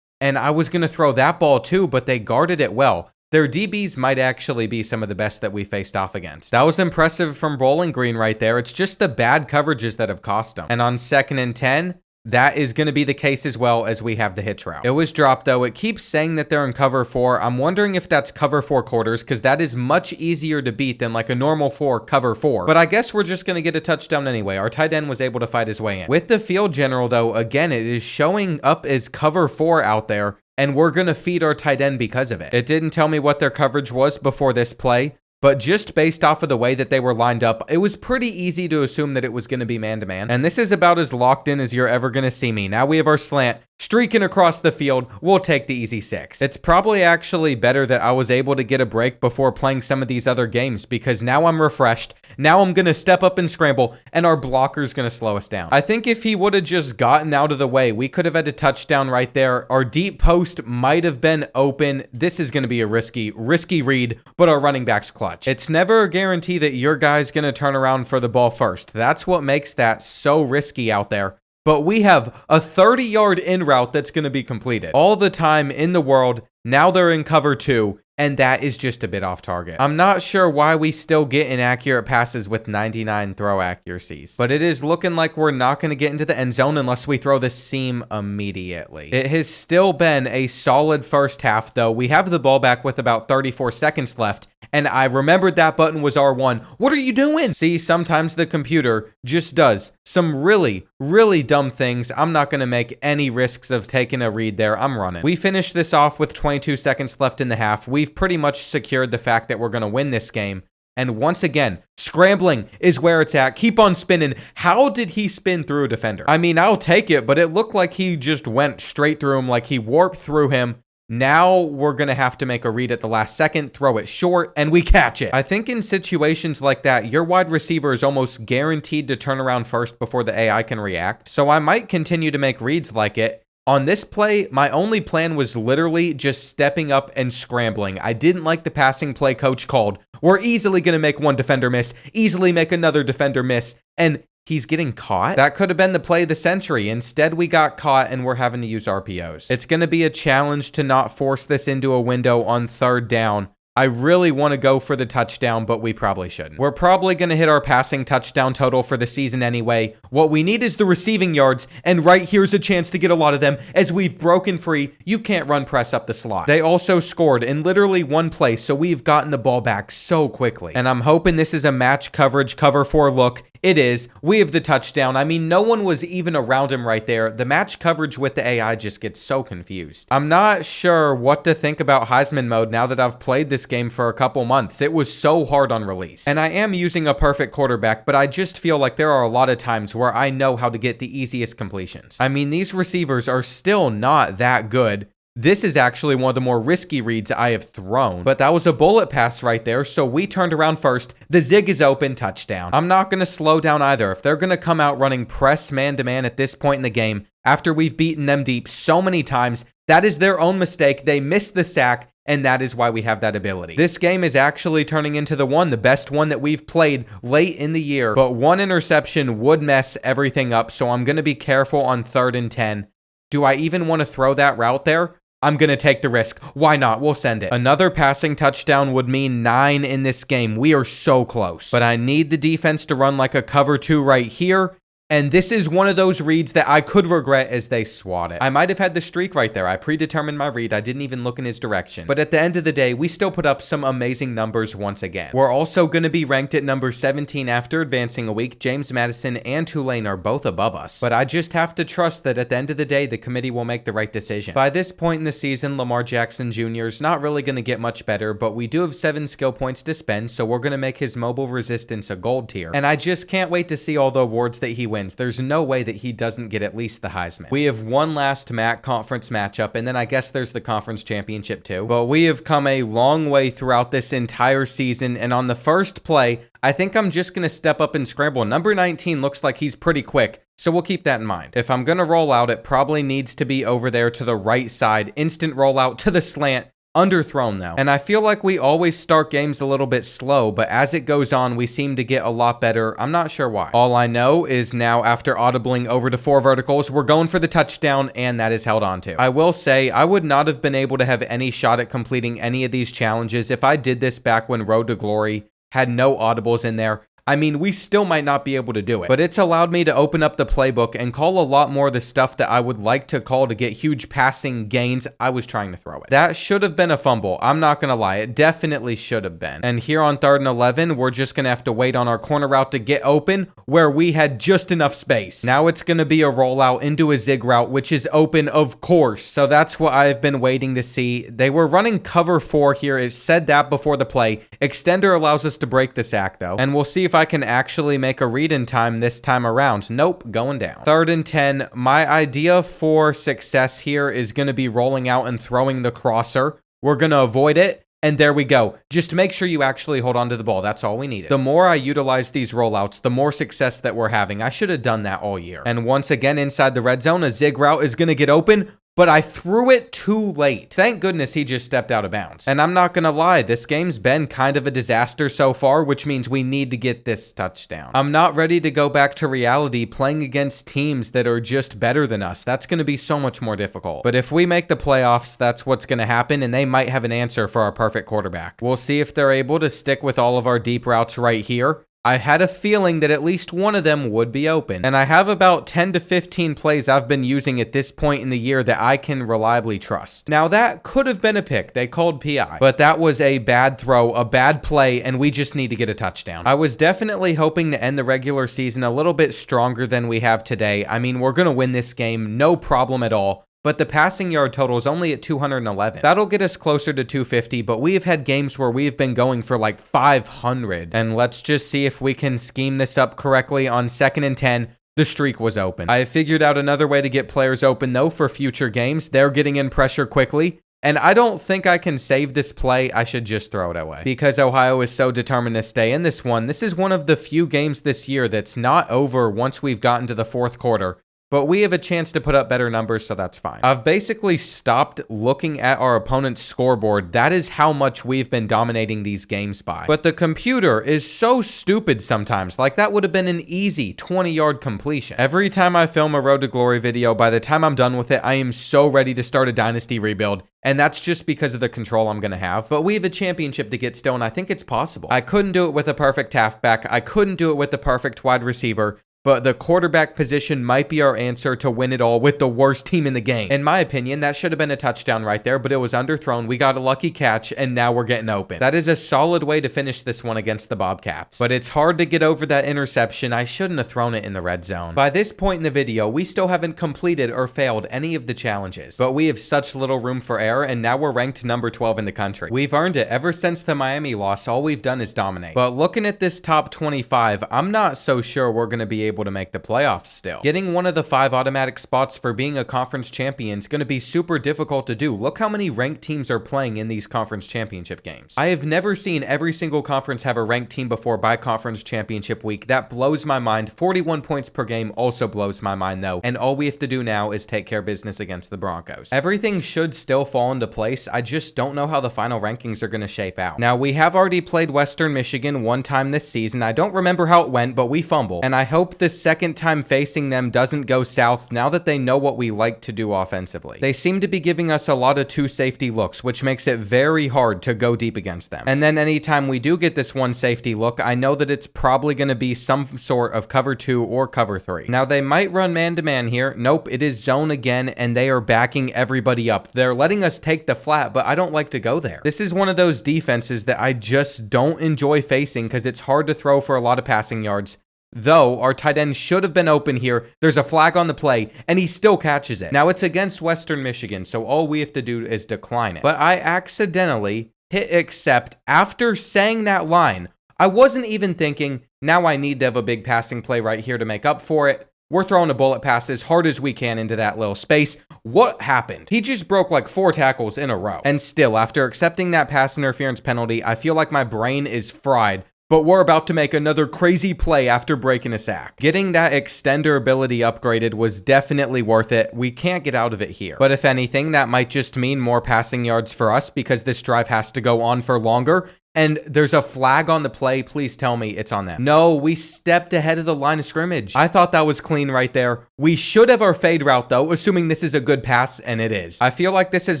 Speaker 1: And I was going to throw that ball too, but they guarded it well. Their DBs might actually be some of the best that we faced off against. That was impressive from Bowling Green right there. It's just the bad coverages that have cost them. And on 2nd and 10, that is going to be the case as well as we have the hitch route. It was dropped though. It keeps saying that they're in cover 4. I'm wondering if that's cover 4 quarters because that is much easier to beat than like a normal 4 cover 4. But I guess we're just going to get a touchdown anyway. Our tight end was able to fight his way in. With the field general though, again, it is showing up as cover 4 out there, and we're going to feed our tight end because of it. It didn't tell me what their coverage was before this play, but just based off of the way that they were lined up, it was pretty easy to assume that it was going to be man-to-man. And this is about as locked in as you're ever going to see me. Now we have our slant streaking across the field. We'll take the easy 6. It's probably actually better that I was able to get a break before playing some of these other games because now I'm refreshed. Now I'm going to step up and scramble, and our blocker's going to slow us down. I think if he would have just gotten out of the way, we could have had a touchdown right there. Our deep post might have been open. This is going to be a risky read, but our running back's clutch. It's never a guarantee that your guy's going to turn around for the ball first. That's what makes that so risky out there. But we have a 30-yard in route that's going to be completed all the time in the world. Now they're in cover 2, and that is just a bit off target. I'm not sure why we still get inaccurate passes with 99 throw accuracies, but it is looking like we're not going to get into the end zone unless we throw the seam immediately. It has still been a solid first half, though. We have the ball back with about 34 seconds left, and I remembered that button was R1. What are you doing? See, sometimes the computer just does some really, really dumb things. I'm not going to make any risks of taking a read there. I'm running. We finished this off with 22 seconds left in the half. We've pretty much secured the fact that we're going to win this game. And once again, scrambling is where it's at. Keep on spinning. How did he spin through a defender? I mean, I'll take it, but it looked like he just went straight through him, like he warped through him. Now we're going to have to make a read at the last second, throw it short, and we catch it. I think in situations like that, your wide receiver is almost guaranteed to turn around first before the AI can react. So I might continue to make reads like it. On this play, my only plan was literally just stepping up and scrambling. I didn't like the passing play coach called. We're easily going to make one defender miss, easily make another defender miss, and he's getting caught. That could have been the play of the century. Instead, we got caught and we're having to use RPOs. It's going to be a challenge to not force this into a window on 3rd down. I really want to go for the touchdown, but we probably shouldn't. We're probably going to hit our passing touchdown total for the season anyway. What we need is the receiving yards, and right here's a chance to get a lot of them. As we've broken free, you can't run press up the slot. They also scored in literally one play, so we've gotten the ball back so quickly. And I'm hoping this is a match coverage cover 4 look. It is. We have the touchdown. I mean, no one was even around him right there. The match coverage with the AI just gets so confused. I'm not sure what to think about Heisman mode now that I've played this game for a couple months. It was so hard on release. And I am using a perfect quarterback, but I just feel like there are a lot of times where I know how to get the easiest completions. I mean, these receivers are still not that good. This is actually one of the more risky reads I have thrown, but that was a bullet pass right there, so we turned around first. The zig is open, touchdown. I'm not going to slow down either. If they're going to come out running press man-to-man at this point in the game, after we've beaten them deep so many times, that is their own mistake. They missed the sack, and that is why we have that ability. This game is actually turning into the best one that we've played late in the year, but one interception would mess everything up, so I'm going to be careful on 3rd and 10. Do I even want to throw that route there? I'm going to take the risk. Why not? We'll send it. Another passing touchdown would mean 9 in this game. We are so close. But I need the defense to run like a cover 2 right here. And this is one of those reads that I could regret as they swat it. I might have had the streak right there. I predetermined my read. I didn't even look in his direction. But at the end of the day, we still put up some amazing numbers once again. We're also going to be ranked at number 17 after advancing a week. James Madison and Tulane are both above us. But I just have to trust that at the end of the day, the committee will make the right decision. By this point in the season, Lamar Jackson Jr. is not really going to get much better, but we do have 7 skill points to spend, so we're going to make his mobile resistance a gold tier. And I just can't wait to see all the awards that he wins. There's no way that he doesn't get at least the Heisman. We have one last MAC conference matchup, and then I guess there's the conference championship too. But we have come a long way throughout this entire season, and on the first play, I think I'm just going to step up and scramble. Number 19 looks like he's pretty quick, so we'll keep that in mind. If I'm going to roll out, it probably needs to be over there to the right side. Instant rollout to the slant. Underthrown though. And I feel like we always start games a little bit slow, but as it goes on, we seem to get a lot better. I'm not sure why. All I know is now after audibling over to 4 verticals, we're going for the touchdown, and that is held on to. I will say, I would not have been able to have any shot at completing any of these challenges if I did this back when Road to Glory had no audibles in there. I mean, we still might not be able to do it, but it's allowed me to open up the playbook and call a lot more of the stuff that I would like to call to get huge passing gains. I was trying to throw it. That should have been a fumble. I'm not going to lie. It definitely should have been. And here on 3rd and 11, we're just going to have to wait on our corner route to get open where we had just enough space. Now it's going to be a rollout into a zig route, which is open, of course. So that's what I've been waiting to see. They were running cover 4 here. It said that before the play. Extender allows us to break the sack though. And we'll see if I can actually make a read in time this time around. Nope, going down. 3rd and 10. My idea for success here is going to be rolling out and throwing the crosser. We're going to avoid it. And there we go. Just make sure you actually hold on to the ball. That's all we needed. The more I utilize these rollouts, the more success that we're having. I should have done that all year. And once again, inside the red zone, a zig route is going to get open. But I threw it too late. Thank goodness he just stepped out of bounds. And I'm not going to lie, this game's been kind of a disaster so far, which means we need to get this touchdown. I'm not ready to go back to reality playing against teams that are just better than us. That's going to be so much more difficult. But if we make the playoffs, that's what's going to happen, and they might have an answer for our perfect quarterback. We'll see if they're able to stick with all of our deep routes right here. I had a feeling that at least one of them would be open. And I have about 10 to 15 plays I've been using at this point in the year that I can reliably trust. Now that could have been a pick. They called PI. But that was a bad throw, a bad play, and we just need to get a touchdown. I was definitely hoping to end the regular season a little bit stronger than we have today. I mean, we're going to win this game, no problem at all. But the passing yard total is only at 211. That'll get us closer to 250, but we have had games where we've been going for like 500. And let's just see if we can scheme this up correctly on 2nd and 10. The streak was open. I figured out another way to get players open though for future games. They're getting in pressure quickly. And I don't think I can save this play. I should just throw it away. Because Ohio is so determined to stay in this one, this is one of the few games this year that's not over once we've gotten to the 4th quarter. But we have a chance to put up better numbers, so that's fine. I've basically stopped looking at our opponent's scoreboard. That is how much we've been dominating these games by. But the computer is so stupid sometimes. Like, that would have been an easy 20-yard completion. Every time I film a Road to Glory video, by the time I'm done with it, I am so ready to start a dynasty rebuild. And that's just because of the control I'm going to have. But we have a championship to get still, and I think it's possible. I couldn't do it with a perfect halfback. I couldn't do it with the perfect wide receiver. But the quarterback position might be our answer to win it all with the worst team in the game. In my opinion, that should have been a touchdown right there, but it was underthrown. We got a lucky catch, and now we're getting open. That is a solid way to finish this one against the Bobcats. But it's hard to get over that interception. I shouldn't have thrown it in the red zone. By this point in the video, we still haven't completed or failed any of the challenges. But we have such little room for error, and now we're ranked number 12 in the country. We've earned it. Ever since the Miami loss, all we've done is dominate. But looking at this top 25, I'm not so sure we're going to be able to make the playoffs still. Getting one of the 5 automatic spots for being a conference champion is going to be super difficult to do. Look how many ranked teams are playing in these conference championship games. I have never seen every single conference have a ranked team before by conference championship week. That blows my mind. 41 points per game also blows my mind though. And all we have to do now is take care of business against the Broncos. Everything should still fall into place. I just don't know how the final rankings are going to shape out. Now, we have already played Western Michigan one time this season. I don't remember how it went, but we fumbled. And I hope the second time facing them doesn't go south now that they know what we like to do offensively. They seem to be giving us a lot of 2 safety looks, which makes it very hard to go deep against them. And then anytime we do get this 1 safety look, I know that it's probably going to be some sort of cover 2 or cover 3. Now they might run man-to-man here. Nope, it is zone again, and they are backing everybody up. They're letting us take the flat, but I don't like to go there. This is one of those defenses that I just don't enjoy facing because it's hard to throw for a lot of passing yards. Though our tight end should have been open here, there's a flag on the play, and he still catches it. Now it's against Western Michigan, so all we have to do is decline it. But I accidentally hit accept after saying that line. I wasn't even thinking, now I need to have a big passing play right here to make up for it. We're throwing a bullet pass as hard as we can into that little space. What happened? He just broke like 4 tackles in a row. And still, after accepting that pass interference penalty, I feel like my brain is fried. But we're about to make another crazy play after breaking a sack. Getting that extender ability upgraded was definitely worth it. We can't get out of it here. But if anything, that might just mean more passing yards for us because this drive has to go on for longer. And there's a flag on the play. Please tell me it's on them. No, we stepped ahead of the line of scrimmage. I thought that was clean right there. We should have our fade route though, assuming this is a good pass, and it is. I feel like this has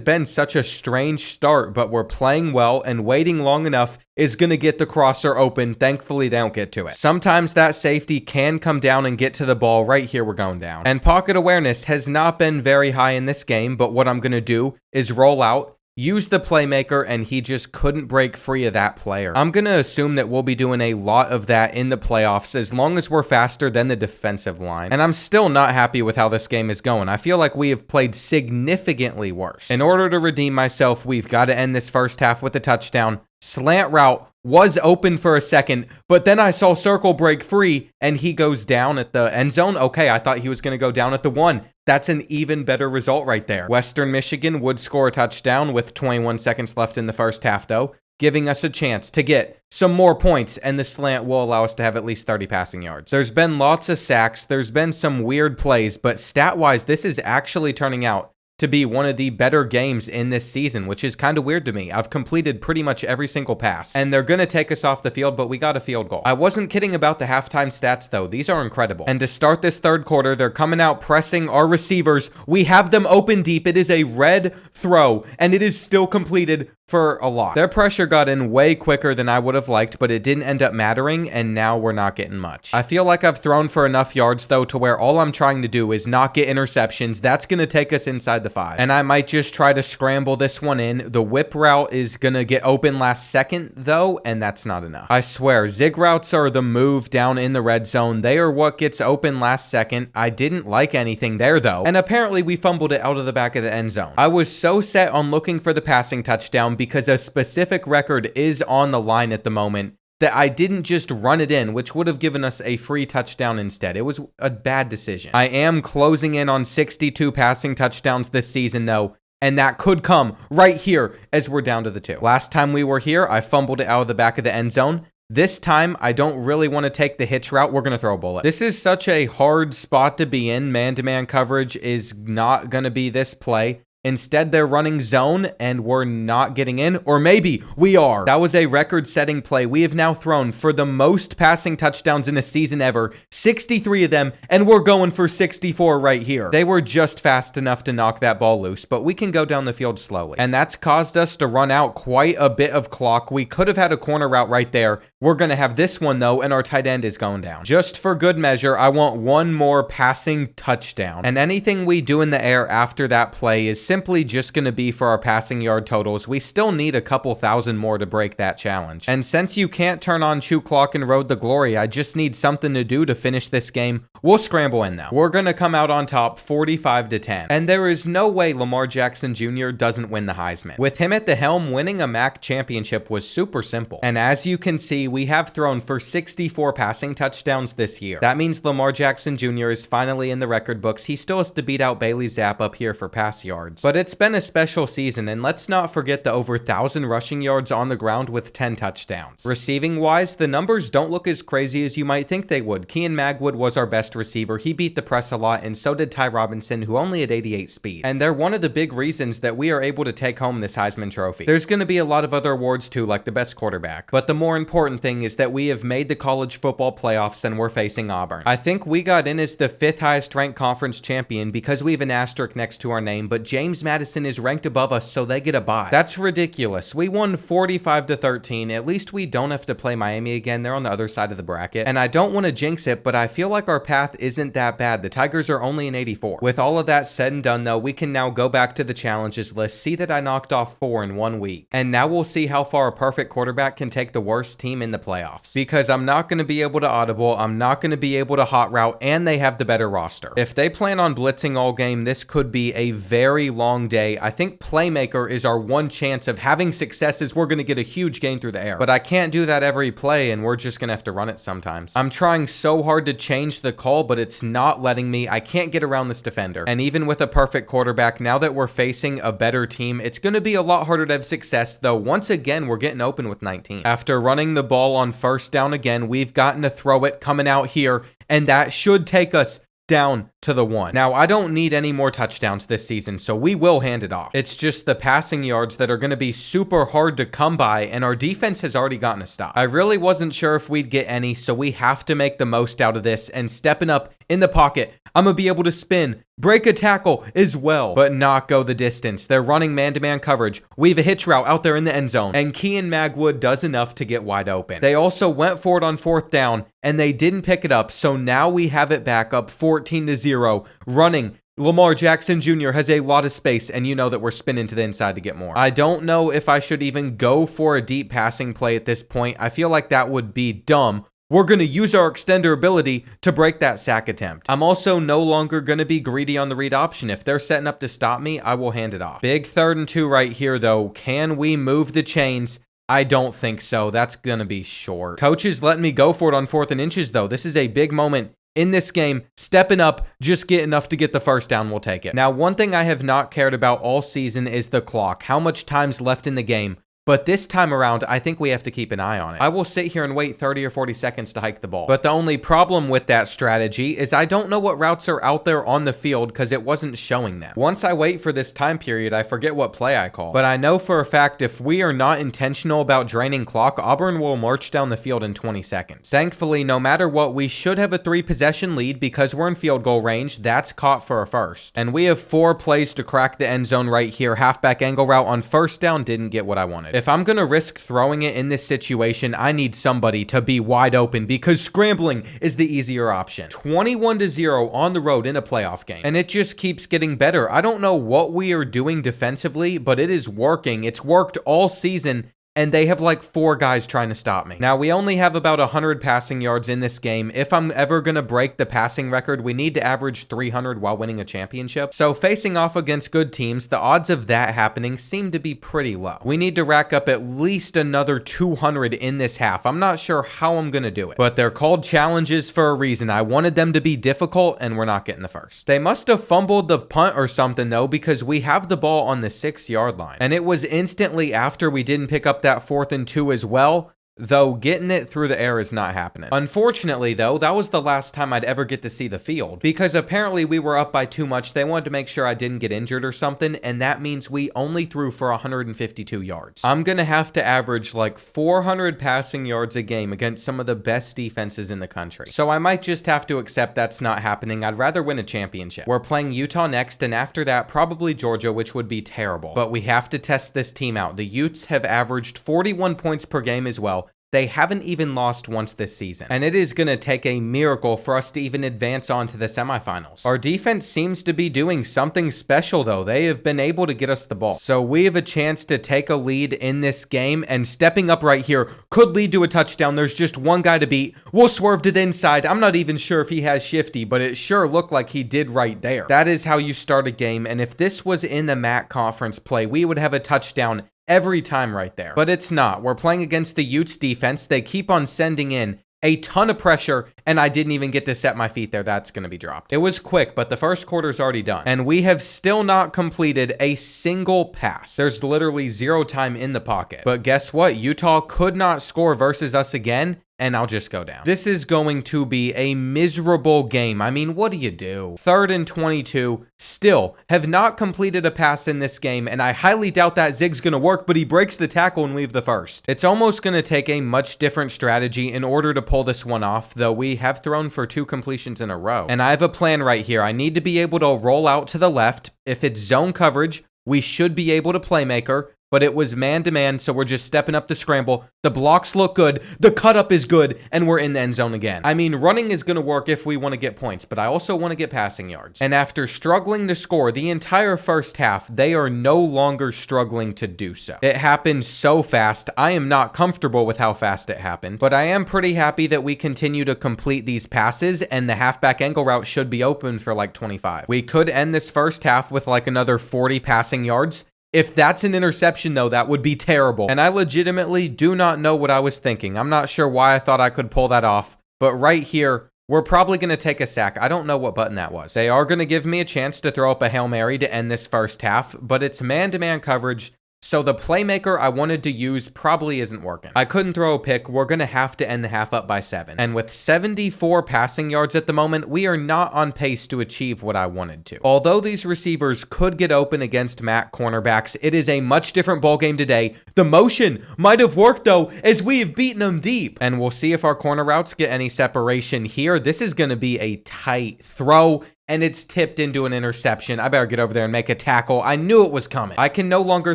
Speaker 1: been such a strange start, but we're playing well, and waiting long enough is going to get the crosser open. Thankfully, they don't get to it. Sometimes that safety can come down and get to the ball. Right here, we're going down. And pocket awareness has not been very high in this game, but what I'm going to do is roll out, use the playmaker, and he just couldn't break free of that player. I'm going to assume that we'll be doing a lot of that in the playoffs as long as we're faster than the defensive line. And I'm still not happy with how this game is going. I feel like we have played significantly worse. In order to redeem myself, we've got to end this first half with a touchdown. Slant route was open for a second, but then I saw circle break free and he goes down at the end zone. Okay, I thought he was going to go down at the 1. That's an even better result right there. Western Michigan would score a touchdown with 21 seconds left in the first half though, giving us a chance to get some more points, and the slant will allow us to have at least 30 passing yards. There's been lots of sacks, there's been some weird plays, but stat-wise, this is actually turning out to be one of the better games in this season, which is kind of weird to me. I've completed pretty much every single pass, and they're going to take us off the field, but we got a field goal. I wasn't kidding about the halftime stats, though. These are incredible. And to start this third quarter, they're coming out pressing our receivers. We have them open deep. It is a red throw, and it is still completed for a lot. Their pressure got in way quicker than I would have liked, but it didn't end up mattering, and now we're not getting much. I feel like I've thrown for enough yards, though, to where all I'm trying to do is not get interceptions. That's going to take us inside the 5. And I might just try to scramble this one in. The whip route is going to get open last second, though, and that's not enough. I swear, zig routes are the move down in the red zone. They are what gets open last second. I didn't like anything there, though, and apparently we fumbled it out of the back of the end zone. I was so set on looking for the passing touchdown because a specific record is on the line at the moment that I didn't just run it in, which would have given us a free touchdown instead. It was a bad decision. I am closing in on 62 passing touchdowns this season, though, and that could come right here as we're down to the 2. Last time we were here, I fumbled it out of the back of the end zone. This time, I don't really want to take the hitch route. We're going to throw a bullet. This is such a hard spot to be in. Man-to-man coverage is not going to be this play. Instead, they're running zone, and we're not getting in. Or maybe we are. That was a record-setting play. We have now thrown for the most passing touchdowns in a season ever. 63 of them, and we're going for 64 right here. They were just fast enough to knock that ball loose, but we can go down the field slowly. And that's caused us to run out quite a bit of clock. We could have had a corner route right there. We're going to have this one, though, and our tight end is going down. Just for good measure, I want one more passing touchdown. And anything we do in the air after that play is simply just going to be for our passing yard totals. We still need a couple thousand more to break that challenge. And since you can't turn on Chew Clock and Road to Glory, I just need something to do to finish this game. We'll scramble in though. We're going to come out on top 45-10. And there is no way Lamar Jackson Jr. doesn't win the Heisman. With him at the helm, winning a MAC championship was super simple. And as you can see, we have thrown for 64 passing touchdowns this year. That means Lamar Jackson Jr. is finally in the record books. He still has to beat out Bailey Zapp up here for pass yards. But it's been a special season, and let's not forget the over 1,000 rushing yards on the ground with 10 touchdowns. Receiving wise, the numbers don't look as crazy as you might think they would. Kean Magwood was our best receiver. He beat the press a lot, and so did Ty Robinson, who only had 88 speed. And they're one of the big reasons that we are able to take home this Heisman Trophy. There's going to be a lot of other awards too, like the best quarterback. But the more important thing is that we have made the college football playoffs and we're facing Auburn. I think we got in as the 5th highest ranked conference champion because we have an asterisk next to our name, but James Madison is ranked above us, so they get a bye. That's ridiculous. We won 45-13. At least we don't have to play Miami again. They're on the other side of the bracket. And I don't want to jinx it, but I feel like our path isn't that bad. The Tigers are only an 84. With all of that said and done though, we can now go back to the challenges list, see that I knocked off 4 in 1 week. And now we'll see how far a perfect quarterback can take the worst team in the playoffs. Because I'm not going to be able to audible, I'm not going to be able to hot route, and they have the better roster. If they plan on blitzing all game, this could be a very long day. I think playmaker is our one chance of having success, is we're going to get a huge gain through the air. But I can't do that every play, and we're just going to have to run it sometimes. I'm trying so hard to change the call, but it's not letting me. I can't get around this defender. And even with a perfect quarterback, now that we're facing a better team, it's going to be a lot harder to have success, though once again, we're getting open with 19. After running the ball on first down again, we've gotten to throw it coming out here, and that should take us down to the 1. Now, I don't need any more touchdowns this season, so we will hand it off. It's just the passing yards that are going to be super hard to come by, and our defense has already gotten a stop. I really wasn't sure if we'd get any, so we have to make the most out of this, and stepping up in the pocket, I'm going to be able to spin, break a tackle as well, but not go the distance. They're running man-to-man coverage. We have a hitch route out there in the end zone, and Kean Magwood does enough to get wide open. They also went for it on 4th down, and they didn't pick it up, so now we have it back up 14-0, running. Lamar Jackson Jr. has a lot of space, and you know that we're spinning to the inside to get more. I don't know if I should even go for a deep passing play at this point. I feel like that would be dumb. We're going to use our extender ability to break that sack attempt. I'm also no longer going to be greedy on the read option. If they're setting up to stop me, I will hand it off. Big 3rd and 2 right here, though. Can we move the chains? I don't think so. That's going to be short. Coach is letting me go for it on 4th and inches, though. This is a big moment in this game. Stepping up, just get enough to get the first down, we'll take it. Now, one thing I have not cared about all season is the clock. How much time's left in the game? But this time around, I think we have to keep an eye on it. I will sit here and wait 30 or 40 seconds to hike the ball. But the only problem with that strategy is I don't know what routes are out there on the field because it wasn't showing them. Once I wait for this time period, I forget what play I call. But I know for a fact if we are not intentional about draining clock, Auburn will march down the field in 20 seconds. Thankfully, no matter what, we should have a 3-possession lead because we're in field goal range. That's caught for a first. And we have 4 plays to crack the end zone right here. Halfback angle route on first down, didn't get what I wanted. If I'm going to risk throwing it in this situation, I need somebody to be wide open because scrambling is the easier option. 21-0 on the road in a playoff game. And it just keeps getting better. I don't know what we are doing defensively, but it is working. It's worked all season. And they have like 4 guys trying to stop me. Now, we only have about 100 passing yards in this game. If I'm ever going to break the passing record, we need to average 300 while winning a championship. So facing off against good teams, the odds of that happening seem to be pretty low. We need to rack up at least another 200 in this half. I'm not sure how I'm going to do it, but they're called challenges for a reason. I wanted them to be difficult, and we're not getting the first. They must have fumbled the punt or something, though, because we have the ball on the 6-yard line. And it was instantly after we didn't pick up that 4th and 2 as well. though getting it through the air is not happening. Unfortunately, though, that was the last time I'd ever get to see the field, because apparently we were up by too much. They wanted to make sure I didn't get injured or something, and that means we only threw for 152 yards. I'm gonna have to average like 400 passing yards a game against some of the best defenses in the country. So I might just have to accept that's not happening. I'd rather win a championship. We're playing Utah next, and after that, probably Georgia, which would be terrible. But we have to test this team out. The Utes have averaged 41 points per game as well. They haven't even lost once this season, and it is going to take a miracle for us to even advance on to the semifinals. Our defense seems to be doing something special, though. They have been able to get us the ball. So we have a chance to take a lead in this game, and stepping up right here could lead to a touchdown. There's just one guy to beat. We'll swerve to the inside. I'm not even sure if he has shifty, but it sure looked like he did right there. That is how you start a game, and if this was in the MAC conference play, we would have a touchdown every time right there. But it's not. We're playing against the Utes defense. They keep on sending in a ton of pressure, and I didn't even get to set my feet there. That's going to be dropped. It was quick, but the first quarter's already done, and we have still not completed a single pass. There's literally zero time in the pocket. But guess what? Utah could not score versus us again, and I'll just go down. This is going to be a miserable game. I mean, what do you do? 3rd and 22, still have not completed a pass in this game, and I highly doubt that zig's going to work, but he breaks the tackle and leave the first. It's almost going to take a much different strategy in order to pull this one off, though we have thrown for 2 completions in a row. And I have a plan right here. I need to be able to roll out to the left. If it's zone coverage, we should be able to playmaker. But it was man-to-man, so we're just stepping up the scramble. The blocks look good, the cut-up is good, and we're in the end zone again. I mean, running is going to work if we want to get points, but I also want to get passing yards. And after struggling to score the entire first half, they are no longer struggling to do so. It happened so fast. I am not comfortable with how fast it happened, but I am pretty happy that we continue to complete these passes, and the halfback angle route should be open for like 25. We could end this first half with like another 40 passing yards. If that's an interception, though, that would be terrible. And I legitimately do not know what I was thinking. I'm not sure why I thought I could pull that off. But right here, we're probably going to take a sack. I don't know what button that was. They are going to give me a chance to throw up a Hail Mary to end this first half, but it's man-to-man coverage. So the playmaker I wanted to use probably isn't working. I couldn't throw a pick. We're going to have to end the half up by 7. And with 74 passing yards at the moment, we are not on pace to achieve what I wanted to. Although these receivers could get open against MAC cornerbacks, it is a much different ball game today. The motion might have worked though, as we have beaten them deep. And we'll see if our corner routes get any separation here. This is going to be a tight throw. And it's tipped into an interception. I better get over there and make a tackle. I knew it was coming. I can no longer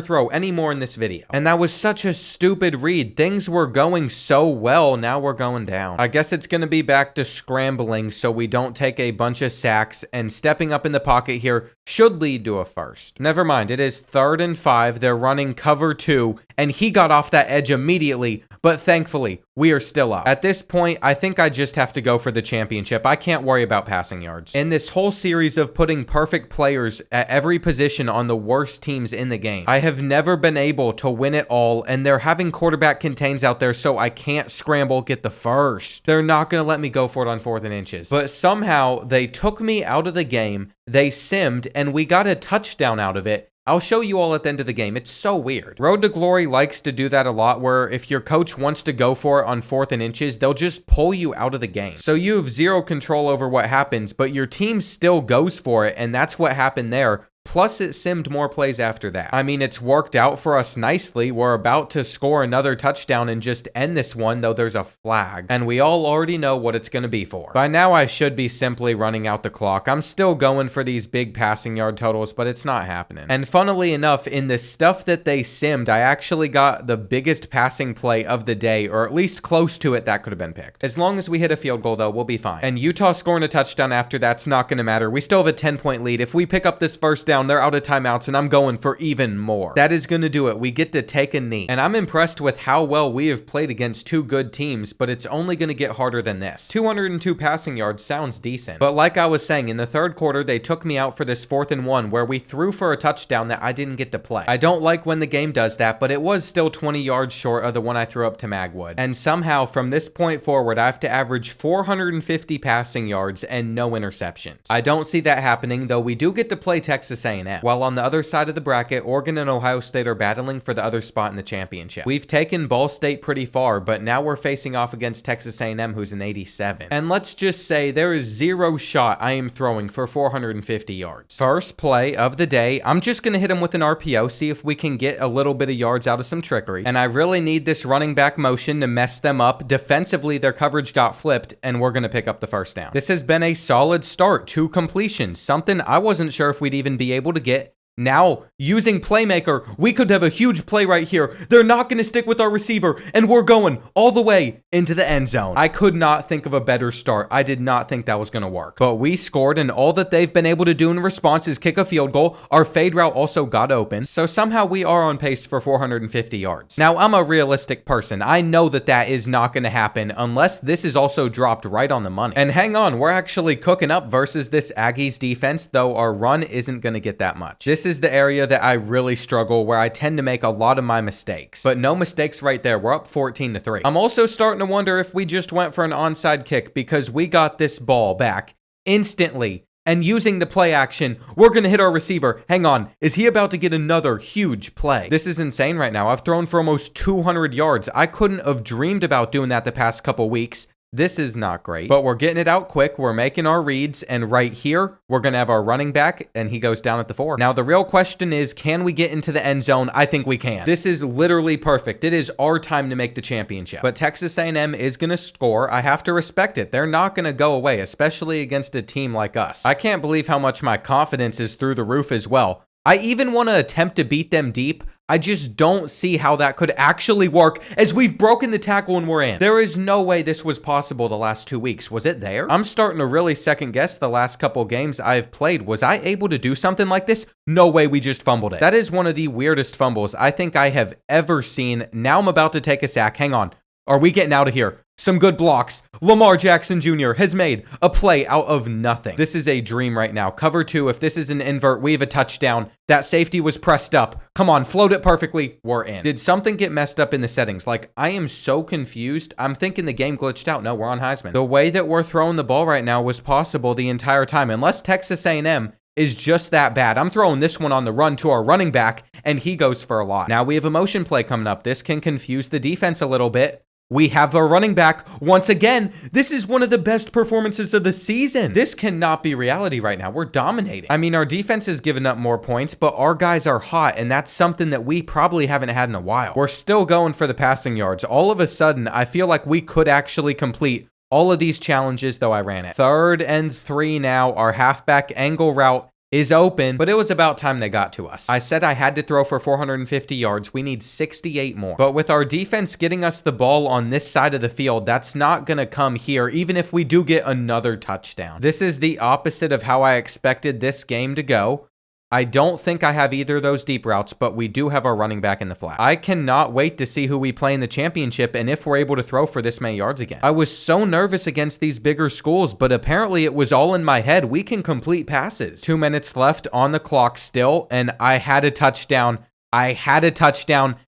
Speaker 1: throw any more in this video. And that was such a stupid read. Things were going so well. Now we're going down. I guess it's going to be back to scrambling so we don't take a bunch of sacks. And stepping up in the pocket here should lead to a first. Never mind. It is 3rd and 5. They're running cover 2. And he got off that edge immediately. But thankfully, we are still up. At this point, I think I just have to go for the championship. I can't worry about passing yards. In this whole series of putting perfect players at every position on the worst teams in the game, I have never been able to win it all, and they're having quarterback contains out there, so I can't scramble, get the first. They're not going to let me go for it on 4th and inches. But somehow, they took me out of the game, they simmed, and we got a touchdown out of it. I'll show you all at the end of the game. It's so weird. Road to Glory likes to do that a lot, where if your coach wants to go for it on 4th and inches, they'll just pull you out of the game. So you have zero control over what happens, but your team still goes for it, and that's what happened there. Plus, it simmed more plays after that. I mean, it's worked out for us nicely. We're about to score another touchdown and just end this one, though there's a flag. And we all already know what it's going to be for. By now, I should be simply running out the clock. I'm still going for these big passing yard totals, but it's not happening. And funnily enough, in the stuff that they simmed, I actually got the biggest passing play of the day, or at least close to it that could have been picked. As long as we hit a field goal, though, we'll be fine. And Utah scoring a touchdown after that's not going to matter. We still have a 10-point lead. If we pick up this first down, they're out of timeouts, and I'm going for even more. That is going to do it. We get to take a knee. And I'm impressed with how well we have played against 2 good teams, but it's only going to get harder than this. 202 passing yards sounds decent. But like I was saying, in the 3rd quarter, they took me out for this 4th and 1, where we threw for a touchdown that I didn't get to play. I don't like when the game does that, but it was still 20 yards short of the one I threw up to Magwood. And somehow, from this point forward, I have to average 450 passing yards and no interceptions. I don't see that happening, though we do get to play Texas A&M. While on the other side of the bracket, Oregon and Ohio State are battling for the other spot in the championship. We've taken Ball State pretty far, but now we're facing off against Texas A&M, who's an 87. And let's just say there is zero shot I am throwing for 450 yards. First play of the day, I'm just going to hit him with an RPO, see if we can get a little bit of yards out of some trickery. And I really need this running back motion to mess them up. Defensively, their coverage got flipped, and we're going to pick up the first down. This has been a solid start, 2 completions, something I wasn't sure if we'd even be able to get. Now, using playmaker, we could have a huge play right here. They're not going to stick with our receiver, and we're going all the way into the end zone. I could not think of a better start. I did not think that was going to work. But we scored, and all that they've been able to do in response is kick a field goal. Our fade route also got open, so somehow we are on pace for 450 yards. Now, I'm a realistic person. I know that that is not going to happen unless this is also dropped right on the money. And hang on, we're actually cooking up versus this Aggies defense, though our run isn't going to get that much. This is the area that I really struggle, where I tend to make a lot of my mistakes. But no mistakes right there. We're up 14-3. I'm also starting to wonder if we just went for an onside kick, because we got this ball back instantly And using the play action, we're going to hit our receiver. Hang on. Is he about to get another huge play? This is insane right now. I've thrown for almost 200 yards. I couldn't have dreamed about doing that the past couple weeks. This is not great, but we're getting it out quick. We're making our reads, and right here, we're going to have our running back, and he goes down at the 4. Now, the real question is, can we get into the end zone? I think we can. This is literally perfect. It is our time to make the championship. But Texas A&M is going to score. I have to respect it. They're not going to go away, especially against a team like us. I can't believe how much my confidence is through the roof as well. I even want to attempt to beat them deep. I just don't see how that could actually work as we've broken the tackle and we're in. There is no way this was possible the last 2 weeks. Was it there? I'm starting to really second guess the last couple games I've played. Was I able to do something like this? No way, we just fumbled it. That is one of the weirdest fumbles I think I have ever seen. Now I'm about to take a sack. Hang on. Are we getting out of here? Some good blocks. Lamar Jackson Jr. has made a play out of nothing. This is a dream right now. Cover 2. If this is an invert, we have a touchdown. That safety was pressed up. Come on, float it perfectly. We're in. Did something get messed up in the settings? Like, I am so confused. I'm thinking the game glitched out. No, we're on Heisman. The way that we're throwing the ball right now was possible the entire time. Unless Texas A&M is just that bad. I'm throwing this one on the run to our running back, and he goes for a lot. Now we have a motion play coming up. This can confuse the defense a little bit. We have our running back once again. This is one of the best performances of the season. This cannot be reality right now. We're dominating. I mean, our defense has given up more points, but our guys are hot, and that's something that we probably haven't had in a while. We're still going for the passing yards. All of a sudden, I feel like we could actually complete all of these challenges, though I ran it. 3rd and 3 now. Our halfback angle route is open, but it was about time they got to us. I said I had to throw for 450 yards. We need 68 more. But with our defense getting us the ball on this side of the field, that's not going to come here, even if we do get another touchdown. This is the opposite of how I expected this game to go. I don't think I have either of those deep routes, but we do have our running back in the flat. I cannot wait to see who we play in the championship and if we're able to throw for this many yards again. I was so nervous against these bigger schools, but apparently it was all in my head. We can complete passes. 2 minutes left on the clock still, and I had a touchdown.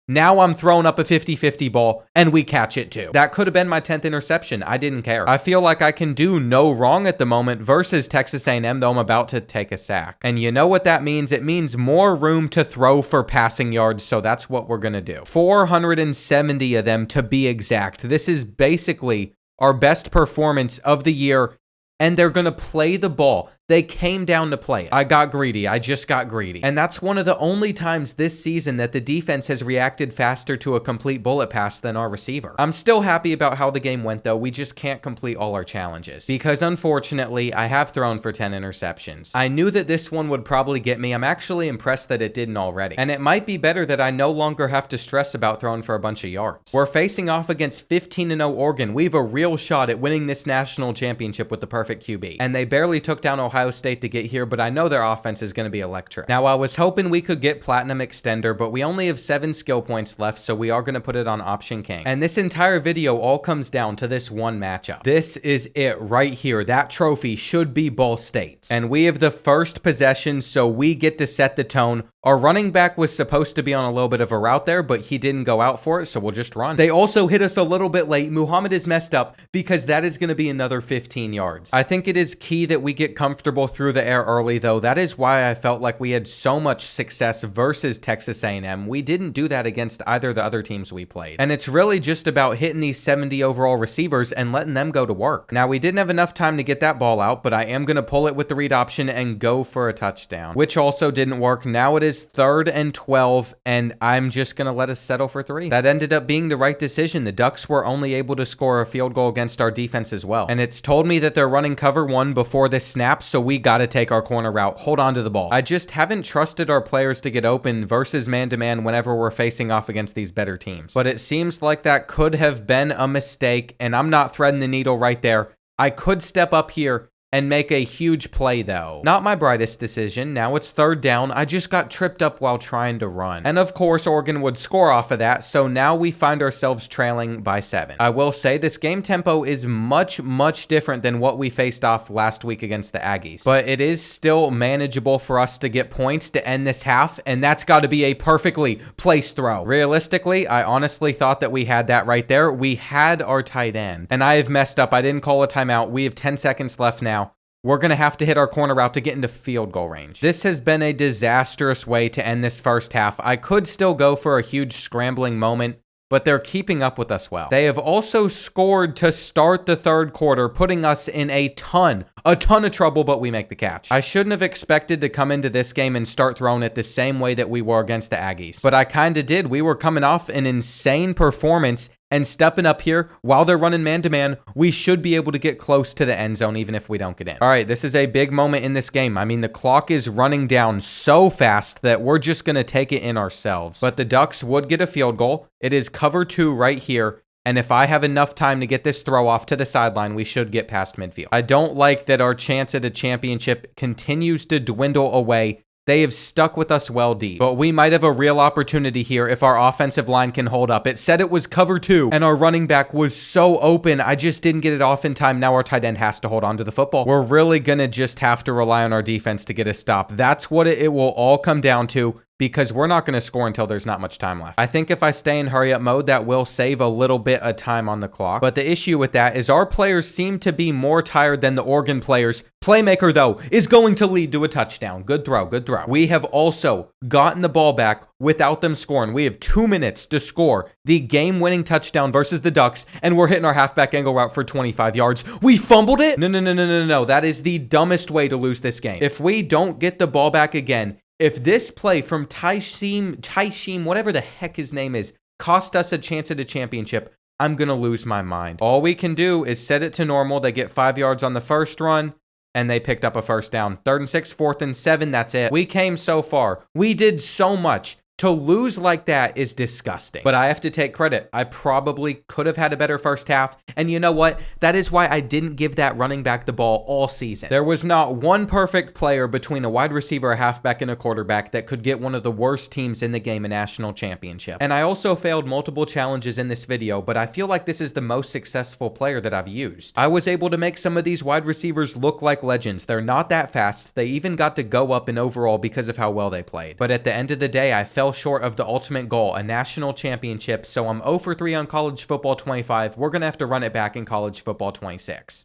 Speaker 1: Now I'm throwing up a 50-50 ball, and we catch it too. That could have been my 10th interception. I didn't care. I feel like I can do no wrong at the moment versus Texas A&M, though I'm about to take a sack. And you know what that means? It means more room to throw for passing yards, so that's what we're going to do. 470 of them to be exact. This is basically our best performance of the year, and they're going to play the ball. They came down to play it. I got greedy. I just got greedy. And that's one of the only times this season that the defense has reacted faster to a complete bullet pass than our receiver. I'm still happy about how the game went, though. We just can't complete all our challenges because, unfortunately, I have thrown for 10 interceptions. I knew that this one would probably get me. I'm actually impressed that it didn't already. And it might be better that I no longer have to stress about throwing for a bunch of yards. We're facing off against 15-0 Oregon. We have a real shot at winning this national championship with the perfect QB. And they barely took down Ohio State to get here, but I know their offense is going to be electric. Now, I was hoping we could get Platinum Extender, but we only have 7 skill points left, so we are going to put it on Option King. And this entire video all comes down to this one matchup. This is it right here. That trophy should be Ball State's. And we have the first possession, so we get to set the tone. Our running back was supposed to be on a little bit of a route there, but he didn't go out for it, so we'll just run. They also hit us a little bit late. Muhammad is messed up because that is going to be another 15 yards. I think it is key that we get comfortable through the air early, though. That is why I felt like we had so much success versus Texas A&M. We didn't do that against either of the other teams we played. And it's really just about hitting these 70 overall receivers and letting them go to work. Now, we didn't have enough time to get that ball out, but I am going to pull it with the read option and go for a touchdown, which also didn't work. Now it is 3rd and 12, and I'm just going to let us settle for 3. That ended up being the right decision. The Ducks were only able to score a field goal against our defense as well. And it's told me that they're running cover 1 before this snap, so we got to take our corner route. Hold on to the ball. I just haven't trusted our players to get open versus man-to-man whenever we're facing off against these better teams. But it seems like that could have been a mistake, and I'm not threading the needle right there. I could step up here and make a huge play, though. Not my brightest decision. Now it's 3rd down. I just got tripped up while trying to run. And of course, Oregon would score off of that, so now we find ourselves trailing by 7. I will say this game tempo is much, much different than what we faced off last week against the Aggies. But it is still manageable for us to get points to end this half, and that's got to be a perfectly placed throw. Realistically, I honestly thought that we had that right there. We had our tight end. And I have messed up. I didn't call a timeout. We have 10 seconds left now. we're going to have to hit our corner route to get into field goal range. This has been a disastrous way to end this first half. I could still go for a huge scrambling moment, but they're keeping up with us well. They have also scored to start the third quarter, putting us in a ton of trouble, but we make the catch. I shouldn't have expected to come into this game and start throwing it the same way that we were against the Aggies, but I kind of did. We were coming off an insane performance, and stepping up here while they're running man-to-man, we should be able to get close to the end zone even if we don't get in. All right, this is a big moment in this game. I mean, the clock is running down so fast that we're just going to take it in ourselves. But the Ducks would get a field goal. It is cover 2 right here. And if I have enough time to get this throw off to the sideline, we should get past midfield. I don't like that our chance at a championship continues to dwindle away. They have stuck with us well deep, but we might have a real opportunity here if our offensive line can hold up. It said it was cover 2, and our running back was so open. I just didn't get it off in time. Now our tight end has to hold on to the football. We're really going to just have to rely on our defense to get a stop. That's what it will all come down to, because we're not going to score until there's not much time left. I think if I stay in hurry up mode, that will save a little bit of time on the clock. But the issue with that is our players seem to be more tired than the Oregon players. Playmaker, though, is going to lead to a touchdown. Good throw, good throw. We have also gotten the ball back without them scoring. We have 2 minutes to score the game-winning touchdown versus the Ducks, and we're hitting our halfback angle route for 25 yards. We fumbled it? No. That is the dumbest way to lose this game. If we don't get the ball back again, if this play from Taishim, whatever the heck his name is, cost us a chance at a championship, I'm going to lose my mind. All we can do is set it to normal. They get 5 yards on the first run, and they picked up a first down. 3rd and 6, 4th and 7, that's it. We came so far. We did so much. To lose like that is disgusting. But I have to take credit. I probably could have had a better first half. And you know what? That is why I didn't give that running back the ball all season. There was not one perfect player between a wide receiver, a halfback, and a quarterback that could get one of the worst teams in the game a national championship. And I also failed multiple challenges in this video, but I feel like this is the most successful player that I've used. I was able to make some of these wide receivers look like legends. They're not that fast. They even got to go up in overall because of how well they played. But at the end of the day, I fell short of the ultimate goal, a national championship, so I'm 0 for 3 on college football 25. We're going to have to run it back in college football 26.